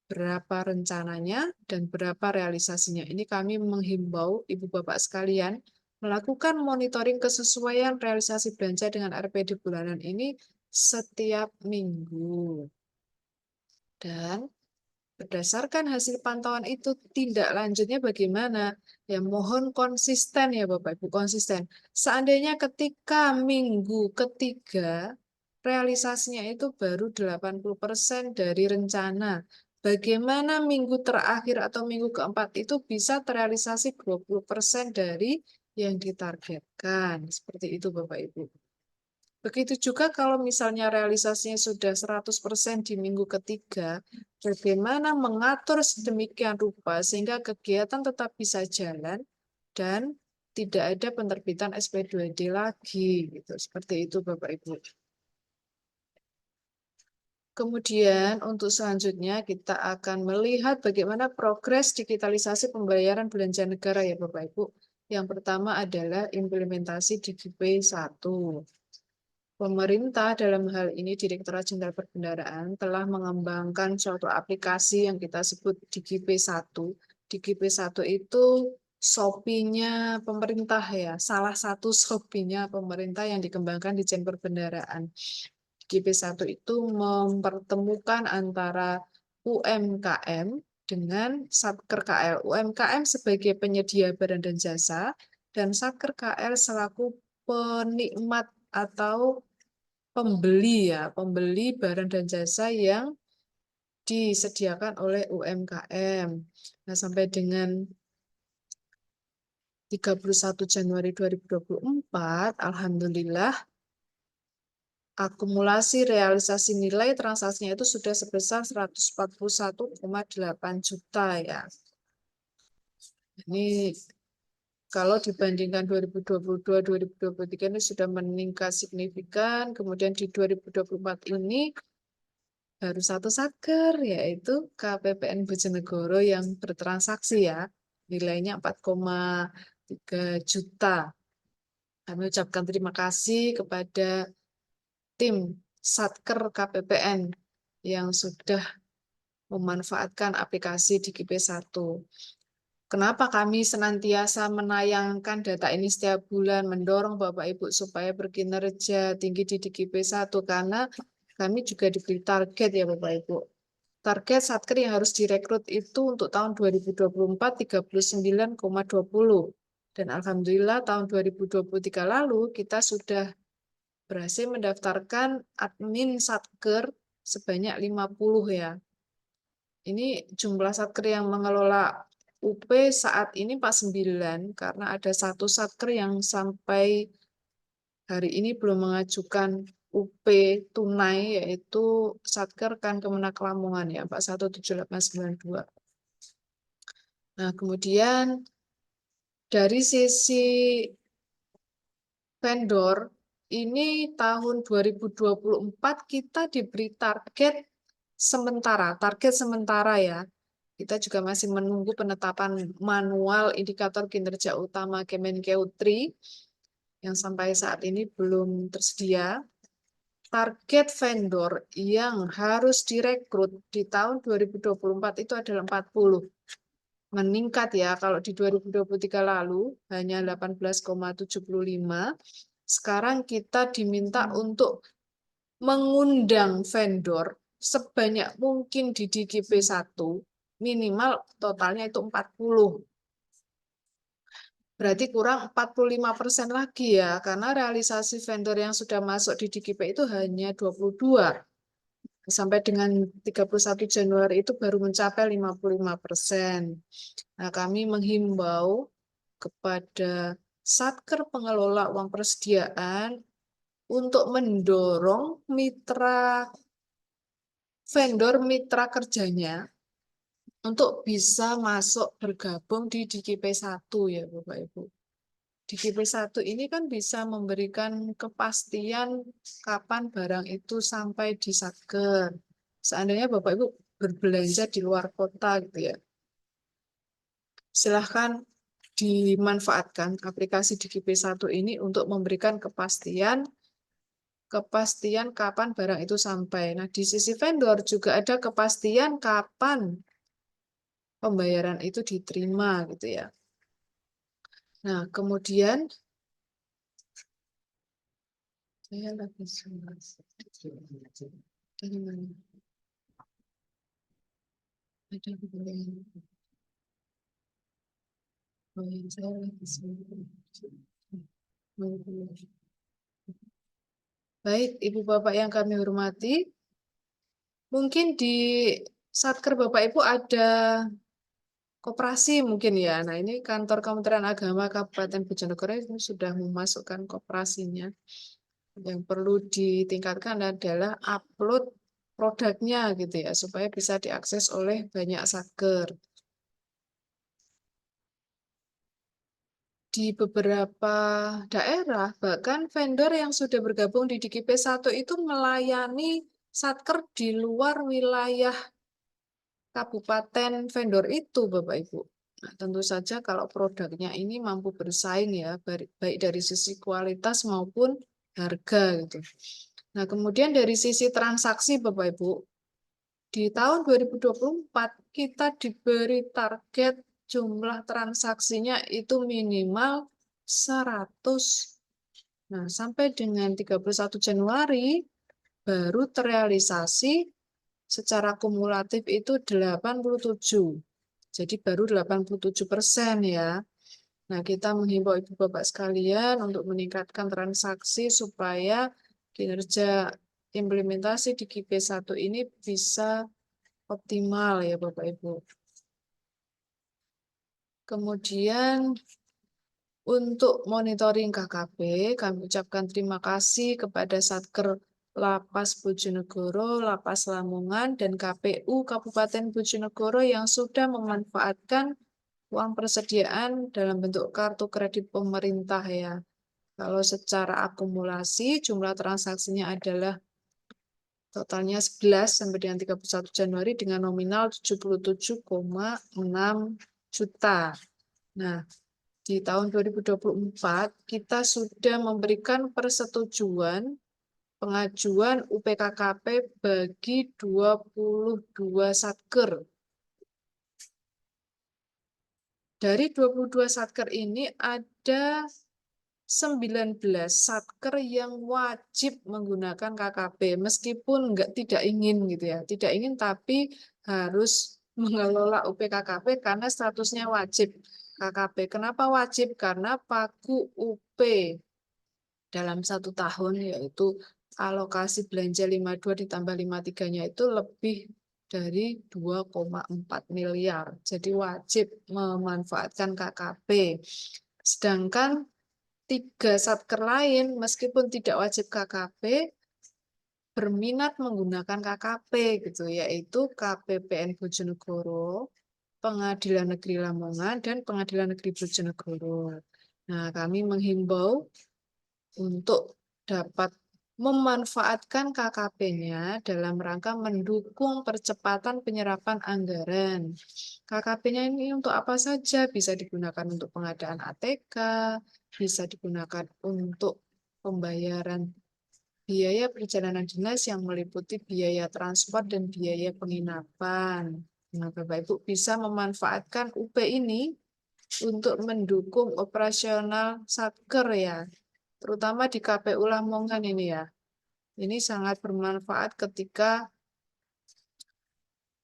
S2: berapa rencananya dan berapa realisasinya. Ini kami menghimbau Ibu Bapak sekalian melakukan monitoring kesesuaian realisasi belanja dengan RPD bulanan ini setiap minggu. Dan berdasarkan hasil pantauan itu tindak lanjutnya bagaimana? Ya mohon konsisten ya Bapak Ibu, konsisten. Seandainya ketika minggu ketiga realisasinya itu baru 80% dari rencana. Bagaimana minggu terakhir atau minggu keempat itu bisa terrealisasi 20% dari yang ditargetkan. Seperti itu Bapak Ibu. Begitu juga kalau misalnya realisasinya sudah 100% di minggu ketiga, bagaimana mengatur sedemikian rupa sehingga kegiatan tetap bisa jalan dan tidak ada penerbitan SP2D lagi. Gitu. Seperti itu Bapak Ibu. Kemudian untuk selanjutnya kita akan melihat bagaimana progres digitalisasi pembayaran belanja negara ya Bapak Ibu. Yang pertama adalah implementasi DigiPay 1. Pemerintah dalam hal ini Direktorat Jenderal Perbendaharaan telah mengembangkan suatu aplikasi yang kita sebut DigiPay 1. DigiPay 1 itu Shopee-nya pemerintah ya, salah satu Shopee-nya pemerintah yang dikembangkan di Jenderal Perbendaharaan. DigiPay 1 itu mempertemukan antara UMKM dengan Satker KL. UMKM sebagai penyedia barang dan jasa, dan Satker KL selaku penikmat atau pembeli ya, pembeli barang dan jasa yang disediakan oleh UMKM. Nah, sampai dengan 31 Januari 2024, alhamdulillah akumulasi realisasi nilai transaksinya itu sudah sebesar 141,8 juta ya. Ini kalau dibandingkan 2022-2023 ini sudah meningkat signifikan. Kemudian di 2024 ini baru satu satker, yaitu KPPN Bojonegoro yang bertransaksi ya. Nilainya 4,3 juta. Kami ucapkan terima kasih kepada tim Satker KPPN yang sudah memanfaatkan aplikasi DigiP1. Kenapa kami senantiasa menayangkan data ini setiap bulan, mendorong Bapak Ibu supaya berkinerja tinggi di DigiP1, karena kami juga diberi target ya Bapak Ibu. Target Satker yang harus direkrut itu untuk tahun 2024 39,20. Dan alhamdulillah tahun 2023 lalu kita sudah berhasil mendaftarkan admin Satker sebanyak 50 ya. Ini jumlah Satker yang mengelola UP saat ini 49, karena ada satu Satker yang sampai hari ini belum mengajukan UP tunai, yaitu Satker Kan Kemenak Lamongan ya, 417892. Nah, kemudian dari sisi vendor, ini tahun 2024 kita diberi target sementara ya. Kita juga masih menunggu penetapan manual indikator kinerja utama Kemenkeu 3 yang sampai saat ini belum tersedia. Target vendor yang harus direkrut di tahun 2024 itu adalah 40. Meningkat ya, kalau di 2023 lalu hanya 18,75. Sekarang kita diminta untuk mengundang vendor sebanyak mungkin di DigiP1, minimal totalnya itu 40. Berarti kurang 45% lagi ya, karena realisasi vendor yang sudah masuk di DigiP itu hanya 22. Sampai dengan 31 Januari itu baru mencapai 55%. Nah, kami menghimbau kepada Satker pengelola uang persediaan untuk mendorong vendor mitra kerjanya untuk bisa masuk bergabung di DigiP1 ya Bapak Ibu. DigiP1 ini kan bisa memberikan kepastian kapan barang itu sampai di Satker. Seandainya Bapak Ibu berbelanja di luar kota gitu ya, silahkan dimanfaatkan aplikasi DigiP1 ini untuk memberikan kepastian kapan barang itu sampai. Nah, di sisi vendor juga ada kepastian kapan pembayaran itu diterima gitu ya. Nah, kemudian saya lagi dari mana? Ada saya lagi. Baik, Ibu Bapak yang kami hormati, mungkin di Satker Bapak Ibu ada koperasi mungkin ya. Nah, ini kantor Kementerian Agama Kabupaten Bojonegoro ini sudah memasukkan koperasinya. Yang perlu ditingkatkan adalah upload produknya gitu ya, supaya bisa diakses oleh banyak Satker. Di beberapa daerah, bahkan vendor yang sudah bergabung di DigiP1 itu melayani Satker di luar wilayah kabupaten vendor itu, Bapak Ibu. Nah, tentu saja kalau produknya ini mampu bersaing ya, baik dari sisi kualitas maupun harga gitu. Nah, kemudian dari sisi transaksi Bapak Ibu, di tahun 2024 kita diberi target jumlah transaksinya itu minimal 100. Nah, sampai dengan 31 Januari baru terrealisasi secara kumulatif itu 87. Jadi baru 87% ya. Nah, kita menghimbau Ibu Bapak sekalian untuk meningkatkan transaksi supaya kinerja implementasi di KIP1 ini bisa optimal ya Bapak Ibu. Kemudian untuk monitoring KKP, kami ucapkan terima kasih kepada Satker Lapas Bojonegoro, Lapas Lamongan, dan KPU Kabupaten Bojonegoro yang sudah memanfaatkan uang persediaan dalam bentuk kartu kredit pemerintah ya. Kalau secara akumulasi jumlah transaksinya adalah totalnya 11 sampai dengan 31 Januari dengan nominal 77,6 juta. Nah, di tahun 2024 kita sudah memberikan persetujuan pengajuan UPKKP bagi 22 satker. Dari 22 satker ini ada 19 satker yang wajib menggunakan KKP meskipun tidak ingin gitu ya. Tidak ingin tapi harus mengelola UPKKP karena statusnya wajib KKP. Kenapa wajib? Karena pagu UP dalam 1 tahun yaitu alokasi belanja 52 ditambah 53-nya itu lebih dari 2,4 miliar. Jadi wajib memanfaatkan KKP. Sedangkan 3 satker lain meskipun tidak wajib KKP berminat menggunakan KKP gitu, yaitu KPPN Bojonegoro, Pengadilan Negeri Lamongan, dan Pengadilan Negeri Bojonegoro. Nah, kami menghimbau untuk dapat memanfaatkan KKP-nya dalam rangka mendukung percepatan penyerapan anggaran. KKP-nya ini untuk apa saja? Bisa digunakan untuk pengadaan ATK, bisa digunakan untuk pembayaran biaya perjalanan dinas yang meliputi biaya transport dan biaya penginapan. Nah, Bapak Ibu bisa memanfaatkan UP ini untuk mendukung operasional satker ya, terutama di KPU Lamongan ini ya. Ini sangat bermanfaat ketika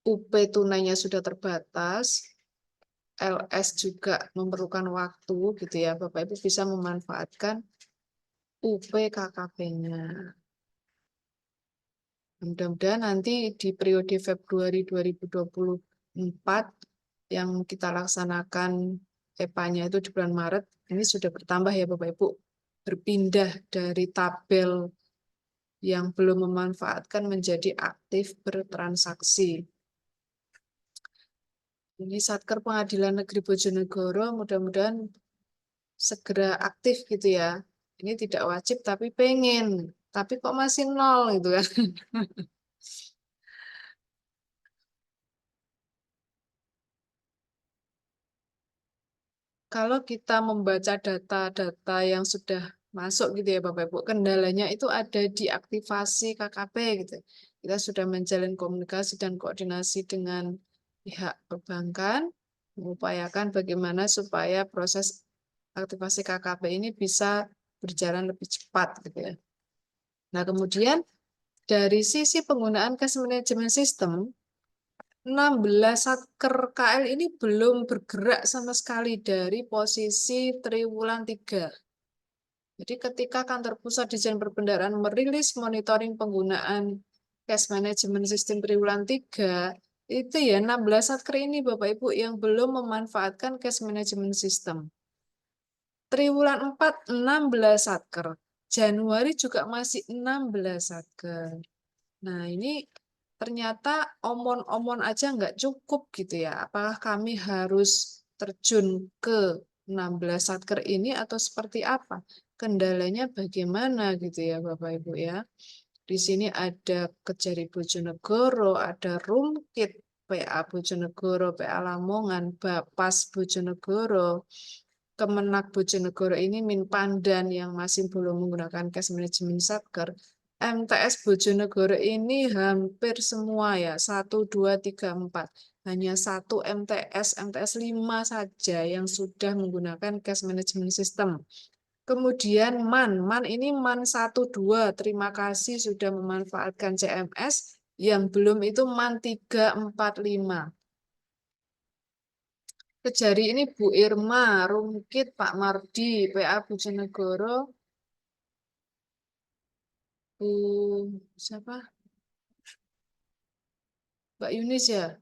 S2: UP tunainya sudah terbatas, LS juga memerlukan waktu gitu ya. Bapak Ibu bisa memanfaatkan UP KKP-nya. Mudah-mudahan nanti di periode Februari 2024 yang kita laksanakan EPA-nya itu di bulan Maret, ini sudah bertambah ya Bapak Ibu. Berpindah dari tabel yang belum memanfaatkan menjadi aktif bertransaksi. Ini Satker Pengadilan Negeri Bojonegoro mudah-mudahan segera aktif gitu ya. Ini tidak wajib tapi pengen, tapi kok masih nol gitu kan. Kalau kita membaca data-data yang sudah masuk gitu ya Bapak Ibu, kendalanya itu ada di aktivasi KKP gitu. Kita sudah menjalin komunikasi dan koordinasi dengan pihak perbankan, mengupayakan bagaimana supaya proses aktivasi KKP ini bisa berjalan lebih cepat gitu ya. Nah, kemudian dari sisi penggunaan cash management system, 16 satker KL ini belum bergerak sama sekali dari posisi triwulan 3. Jadi ketika Kantor Pusat Dijen Perbendaharaan merilis monitoring penggunaan cash management system triwulan 3, itu ya 16 satker ini Bapak Ibu yang belum memanfaatkan cash management system. Triwulan 4, 16 satker. Januari juga masih 16 satker. Nah, ini ternyata omon-omon aja nggak cukup gitu ya. Apakah kami harus terjun ke 16 satker ini atau seperti apa? Kendalanya bagaimana gitu ya Bapak Ibu ya. Di sini ada Kejari Bojonegoro, ada Rumkit, PA Bojonegoro, PA Lamongan, Bapas Bojonegoro, Kemenak Bojonegoro ini Minpandan yang masih belum menggunakan cash management satker. MTS Bojonegoro ini hampir semua ya, 1, 2, 3, 4. Hanya satu MTS 5 saja yang sudah menggunakan cash management system. Kemudian MAN ini MAN 1, 2, terima kasih sudah memanfaatkan CMS. Yang belum itu MAN 345. Kejari ini Bu Irma, Rumkit, Pak Mardi, PA Bojonegoro, Bu siapa? Mbak Yunis ya.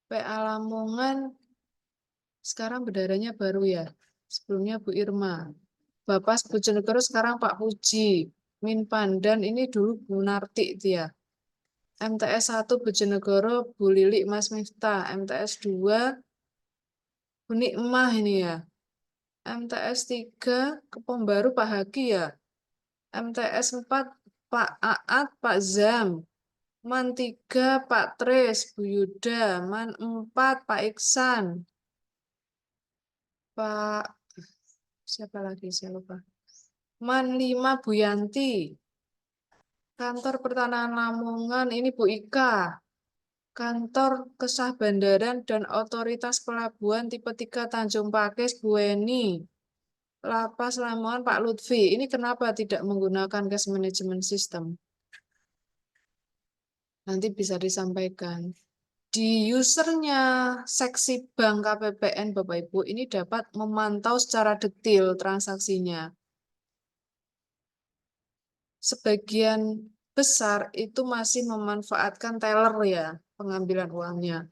S2: PA Lamongan, sekarang bendaranya baru ya. Sebelumnya Bu Irma. Bapak Bojonegoro sekarang Pak Puji. Min Pandan ini dulu Bu Narti dia. MTS 1 Bojonegoro Bu Lili Mas Miftah. MTS 2 Bu Nikmah ini ya. MTS 3 Kepom Baru Pak Haki ya. MTS 4 Pak Aat Pak Zam. MAN 3 Pak Tris Bu Yuda. MAN 4 Pak Iksan. Pak siapa lagi saya lupa. MAN 5 Bu Yanti. Kantor Pertanahan Lamongan ini Bu Ika. Kantor Kesah Bandaran dan Otoritas Pelabuhan tipe 3 Tanjung Pakis Bu Eni. Lapas Lamongan Pak Lutfi. Ini kenapa tidak menggunakan cash management system? Nanti bisa disampaikan. Di usernya seksi bank KPPN Bapak Ibu ini dapat memantau secara detail transaksinya. Sebagian besar itu masih memanfaatkan teller ya, pengambilan uangnya.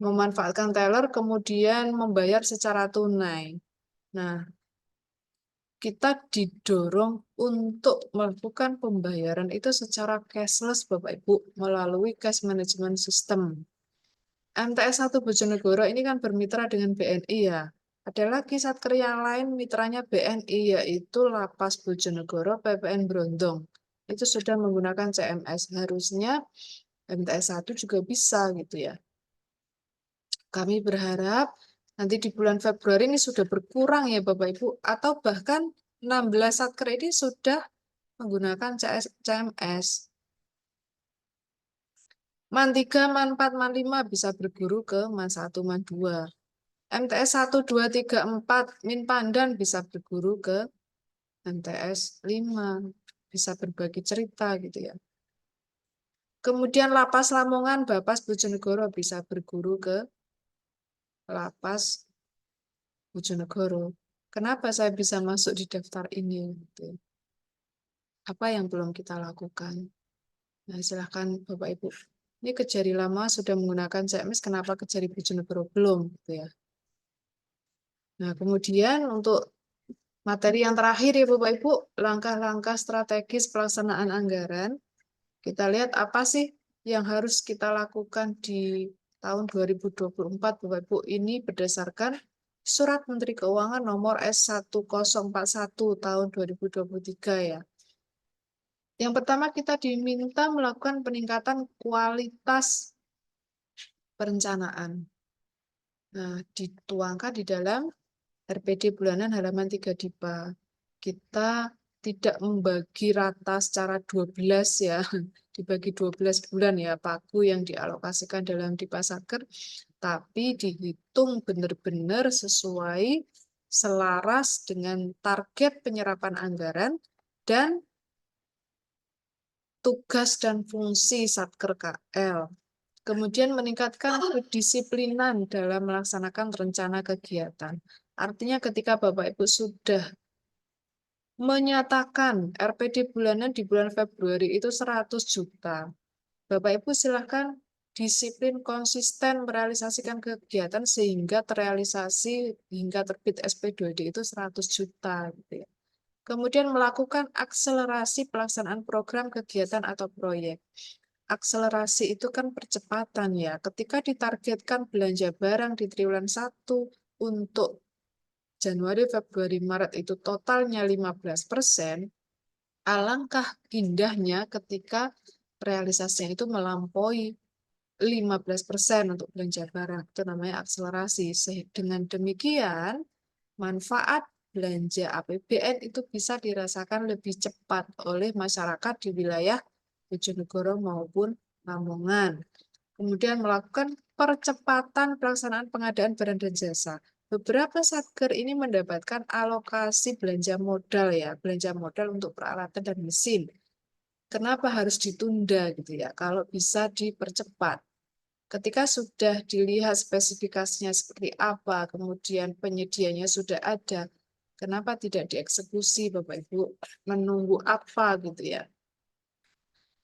S2: Memanfaatkan teller kemudian membayar secara tunai. Nah, kita didorong untuk melakukan pembayaran itu secara cashless Bapak Ibu melalui cash management system. MTS 1 Bojonegoro ini kan bermitra dengan BNI ya. Ada lagi satker yang lain mitranya BNI yaitu Lapas Bojonegoro PPN Brondong. Itu sudah menggunakan CMS. Harusnya MTS 1 juga bisa gitu ya. Kami berharap nanti di bulan Februari ini sudah berkurang ya Bapak Ibu atau bahkan 16 satker ini sudah menggunakan CMS. MAN 3, MAN 4, MAN 5 bisa berguru ke MAN 1, MAN 2. MTS 1, 2, 3, 4, Min Pandan bisa berguru ke MTS 5. Bisa berbagi cerita gitu ya. Kemudian Lapas Lamongan, Bapas Bojonegoro bisa berguru ke Lapas Bojonegoro. Kenapa saya bisa masuk di daftar ini? Gitu. Apa yang belum kita lakukan? Nah, silahkan Bapak Ibu. Ini Kejari lama sudah menggunakan CMS, kenapa Kejari Bojonegoro belum? Gitu ya. Nah, kemudian untuk materi yang terakhir ya Bapak Ibu, langkah-langkah strategis pelaksanaan anggaran. Kita lihat apa sih yang harus kita lakukan di tahun 2024 Bapak Ibu. Ini berdasarkan Surat Menteri Keuangan nomor S1041 tahun 2023 ya. Yang pertama kita diminta melakukan peningkatan kualitas perencanaan. Nah, dituangkan di dalam RPD bulanan halaman 3 DIPA. Kita tidak membagi rata secara 12 ya, dibagi 12 bulan ya, pagu yang dialokasikan dalam DIPA Satker, tapi dihitung benar-benar sesuai selaras dengan target penyerapan anggaran dan tugas dan fungsi Satker KL. Kemudian meningkatkan kedisiplinan dalam melaksanakan rencana kegiatan. Artinya ketika Bapak Ibu sudah menyatakan RPD bulanan di bulan Februari itu 100 juta. Bapak Ibu silahkan disiplin konsisten merealisasikan kegiatan sehingga terrealisasi hingga terbit SP2D itu 100 juta. Gitu ya. Kemudian melakukan akselerasi pelaksanaan program kegiatan atau proyek. Akselerasi itu kan percepatan ya. Ketika ditargetkan belanja barang di triwulan 1 untuk Januari, Februari, Maret itu totalnya 15%, alangkah indahnya ketika realisasinya itu melampaui 15% untuk belanja barang. Itu namanya akselerasi. Dengan demikian, manfaat belanja APBN itu bisa dirasakan lebih cepat oleh masyarakat di wilayah Bojonegoro maupun Lamongan. Kemudian melakukan percepatan pelaksanaan pengadaan barang dan jasa. Beberapa satker ini mendapatkan alokasi belanja modal ya, belanja modal untuk peralatan dan mesin. Kenapa harus ditunda gitu ya? Kalau bisa dipercepat. Ketika sudah dilihat spesifikasinya seperti apa, kemudian penyedianya sudah ada, kenapa tidak dieksekusi Bapak Ibu? Menunggu apa gitu ya?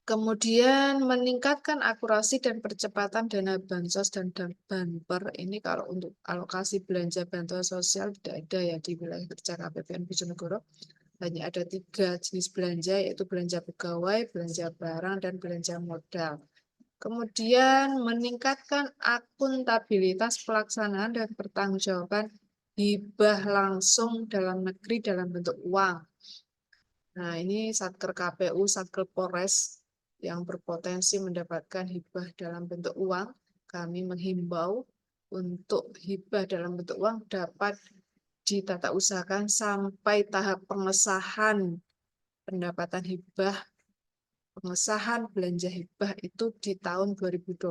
S2: Kemudian meningkatkan akurasi dan percepatan dana bansos dan banper. Ini kalau untuk alokasi belanja bantuan sosial tidak ada ya di wilayah kerja KPPN Bojonegoro. Hanya ada 3 jenis belanja, yaitu belanja pegawai, belanja barang, dan belanja modal. Kemudian meningkatkan akuntabilitas pelaksanaan dan pertanggungjawaban hibah langsung dalam negeri dalam bentuk uang. Nah, ini Satker KPU, Satker Polres yang berpotensi mendapatkan hibah dalam bentuk uang. Kami menghimbau untuk hibah dalam bentuk uang dapat ditata usahakan sampai tahap pengesahan pendapatan hibah, pengesahan belanja hibah itu di tahun 2024.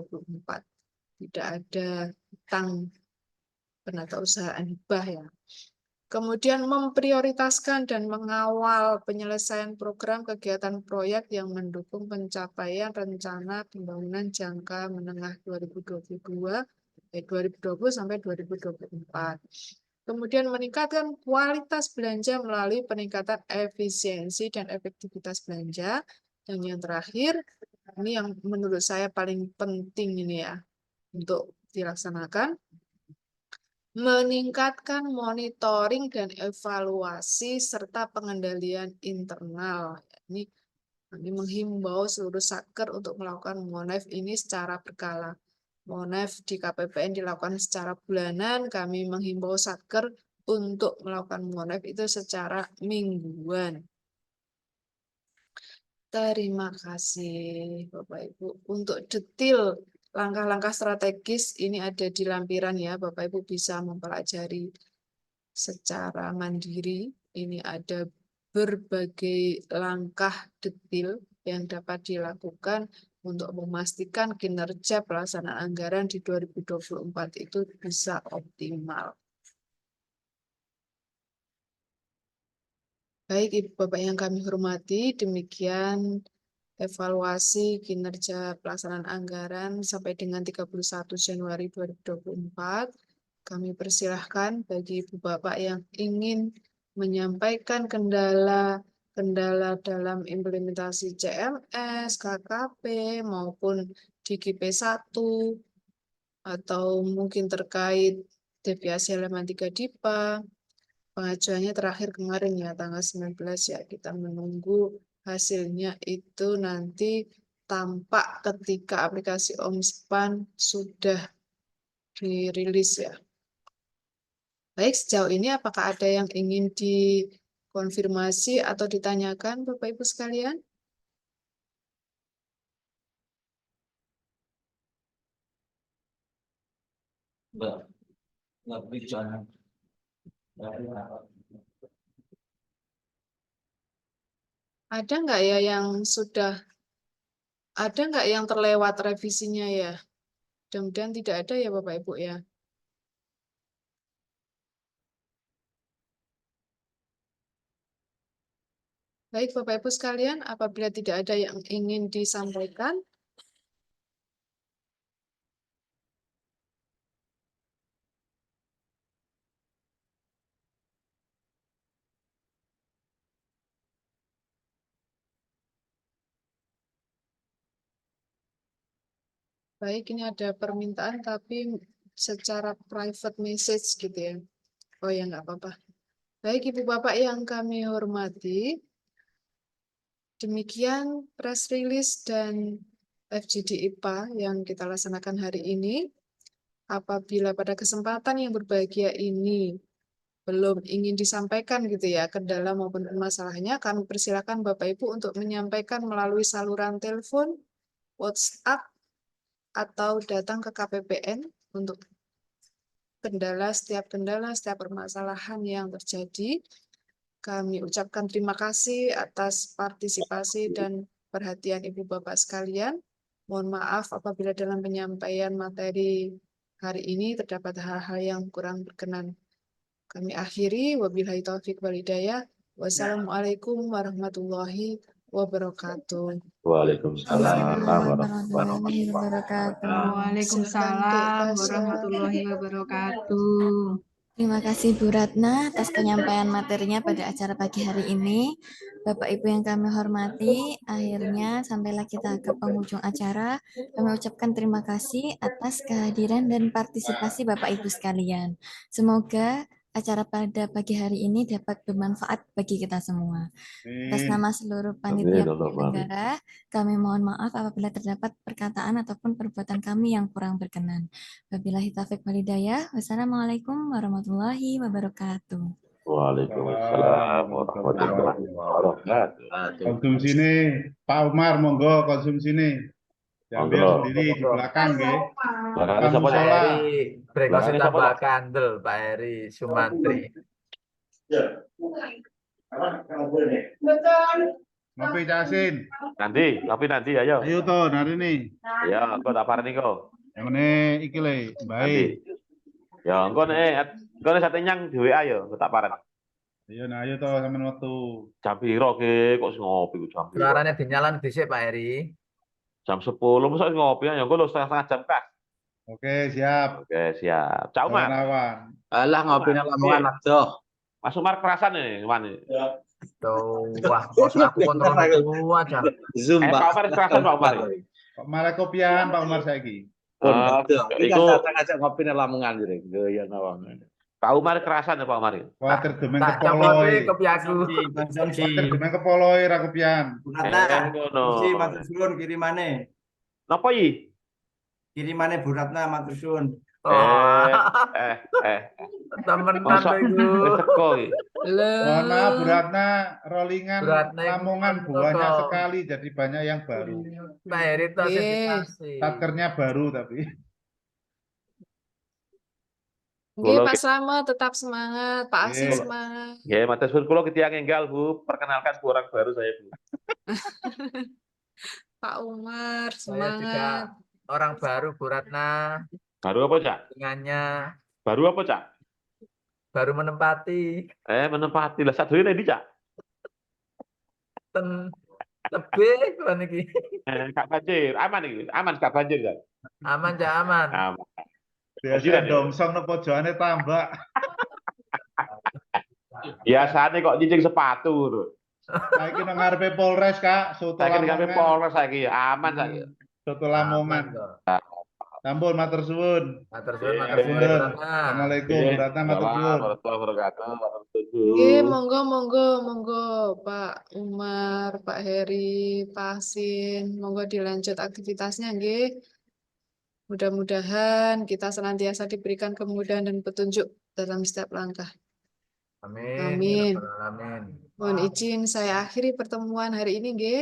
S2: Tidak ada hutang penata usahaan hibah ya. Kemudian memprioritaskan dan mengawal penyelesaian program kegiatan proyek yang mendukung pencapaian rencana pembangunan jangka menengah 2022, 2020 sampai 2024. Kemudian meningkatkan kualitas belanja melalui peningkatan efisiensi dan efektivitas belanja. Dan yang terakhir, ini yang menurut saya paling penting ini ya, untuk dilaksanakan, meningkatkan monitoring dan evaluasi serta pengendalian internal. Ini kami menghimbau seluruh satker untuk melakukan MONEF ini secara berkala. MONEF di KPPN dilakukan secara bulanan, kami menghimbau satker untuk melakukan MONEF itu secara mingguan. Terima kasih Bapak Ibu. Untuk detail langkah-langkah strategis ini ada di lampiran ya, Bapak Ibu bisa mempelajari secara mandiri. Ini ada berbagai langkah detail yang dapat dilakukan untuk memastikan kinerja pelaksanaan anggaran di 2024 itu bisa optimal. Baik Ibu Bapak yang kami hormati, demikian evaluasi kinerja pelaksanaan anggaran sampai dengan 31 Januari 2024. Kami persilahkan bagi Ibu Bapak yang ingin menyampaikan kendala dalam implementasi CMS, KKP, maupun DGP1, atau mungkin terkait deviasi elemen 3 DIPA. Pengajuannya terakhir kemarin ya, tanggal 19 ya, kita menunggu hasilnya itu nanti tampak ketika aplikasi Omspan sudah dirilis ya. Baik, sejauh ini apakah ada yang ingin dikonfirmasi atau ditanyakan Bapak Ibu sekalian? Ada nggak ya yang sudah, ada nggak yang terlewat revisinya ya? Mudah-mudahan tidak ada ya Bapak Ibu ya. Baik Bapak Ibu sekalian, apabila tidak ada yang ingin disampaikan, baik ini ada permintaan tapi secara private message gitu ya. Oh ya nggak apa-apa. Baik Ibu Bapak yang kami hormati, demikian press release dan FGD IPA yang kita laksanakan hari ini. Apabila pada kesempatan yang berbahagia ini belum ingin disampaikan gitu ya, kendala maupun masalahnya, kami persilakan Bapak Ibu untuk menyampaikan melalui saluran telepon, WhatsApp, atau datang ke KPPN untuk setiap permasalahan yang terjadi. Kami ucapkan terima kasih atas partisipasi dan perhatian Ibu Bapak sekalian. Mohon maaf apabila dalam penyampaian materi hari ini terdapat hal-hal yang kurang berkenan. Kami akhiri, wabillahi taufik wal hidayah. Wassalamualaikum warahmatullahi wabarakatuh.
S3: Waalaikumsalam warahmatullahi
S1: warahmatullahi wabarakatuh.
S2: Silakan, Dek
S4: Waalaikumsalam
S2: Pasha.
S4: warahmatullahi wabarakatuh.
S1: Terima kasih Bu Ratna atas penyampaian materinya pada acara pagi hari ini. Bapak Ibu yang kami hormati, akhirnya sampailah kita ke penghujung acara. Kami ucapkan terima kasih atas kehadiran dan partisipasi Bapak Ibu sekalian. Semoga acara pada pagi hari ini dapat bermanfaat bagi kita semua. Atas nama seluruh panitia
S3: Amin, Allahumma amin.
S1: penyelenggara, kami mohon maaf apabila terdapat perkataan ataupun perbuatan kami yang kurang berkenan. Wabillahi taufiq wal hidayah. Wassalamualaikum warahmatullahi wabarakatuh.
S3: Waalaikumsalam warahmatullahi wabarakatuh.
S5: Konsumsi ini, Pak Umar, monggo konsumsi ini. Diambil
S3: Monggo.
S5: sendiri di belakang, nggih.
S3: Belakangnya
S5: Kamu
S3: siapa
S6: Pak
S3: ya?
S5: sholat.
S6: Heri, breakfast
S3: Belakangnya
S6: tambah
S3: siapa, Pak?
S6: kandel, Pak Heri Sumantri.
S5: Ngopi Casin.
S3: Nanti, ayo.
S5: Ayo toh, hari ini.
S3: Ya, engko tak parani kok.
S5: Yang ini iki le,
S3: Nanti.
S5: baik.
S3: Ya, engko nek sate nyang di WA yo, engko tak parani.
S5: Ayo nah, ayo toh sampean waktu.
S3: Jam piro ke kok ngopi ku jam piro?
S6: Suaranya dinyalan dhisik, Pak Heri.
S3: Jam 10 mosok ngopi ya engko lho setengah jam kas.
S5: Oke, siap.
S3: Oke, siap. Cak Umar.
S5: Kawan-kawan.
S7: Alah ngopi nang Lamongan adoh.
S3: Mas Umar kerasan nih, mana?
S6: Tuh, wah, bos aku kontrol itu aja.
S7: Zoom,
S3: Pak Umar kerasan Pak Umar.
S5: Pak Malah kopian Pak Umar saiki.
S7: Iki
S3: Iku
S7: ngajak ngopi nang Lamongan jare. Ya nawang.
S3: Pak Umar kerasan ya Pak Umar.
S5: Kuatir demeng
S6: Tak
S5: kepoloi.
S6: coba kopi aku.
S5: Kuatir demeng kepoloi ra kopian.
S3: Ngono.
S8: Matur suwun kirimane.
S3: Napa iki?
S8: Kirimane Bu Ratna matur suwun.
S6: Wah, temenan
S3: Masa
S6: itu.
S3: teko iki.
S5: Mohon maaf Bu Ratna, rollingan
S6: Bu Ratna itu
S5: Lamongan
S6: mantap,
S5: banyak
S6: toh.
S5: sekali jadi banyak yang baru.
S6: Pak Heri itu
S2: Iya.
S6: dikasih.
S5: Takernya baru tapi.
S2: Nggih,
S3: Kula
S2: Pak Slamet tetap semangat, Pak Asin
S5: Nggih.
S2: semangat.
S3: Ya, matur suwun kula ketiang enggal, Bu. Perkenalkan Bu orang baru saya, Bu.
S2: Pak Umar
S6: Saya juga
S2: semangat.
S6: orang baru, Bu Ratna.
S3: Baru apa, Cak?
S6: Dengannya
S3: Baru apa, Cak?
S6: baru menempati
S3: Menempati lah satu ini, Cak.
S6: lebih kan iki.
S3: Kak banjir, aman iki. Aman Kak banjir, Cak.
S6: Aman, Cak, aman.
S3: Aman.
S5: Biasanya domsong no pojokane tambah.
S3: Biasanya kok nyicing sepatu lho.
S5: Saiki nang ngarepe Polres, Kak, soto
S3: Saiki digawe
S5: Lamongan.
S3: Polres saiki, aman saiki.
S5: Soto Lamongan. Sampun matur suwun.
S6: Matur suwun, matur
S5: Matur
S6: suwun,
S5: suwun.
S6: Bu Ratna.
S5: Assalamualaikum Bu Ratna matur suwun.
S3: Warahmatullahi wabarakatuh.
S2: Nggih, monggo Pak Umar, Pak Heri, Pak Asin, monggo dilanjut aktivitasnya nggih. Mudah-mudahan kita senantiasa diberikan kemudahan dan petunjuk dalam setiap langkah.
S6: Amin.
S2: Amin.
S6: Ya Rabbal Alamin.
S2: Mohon izin saya akhiri pertemuan hari ini nggih.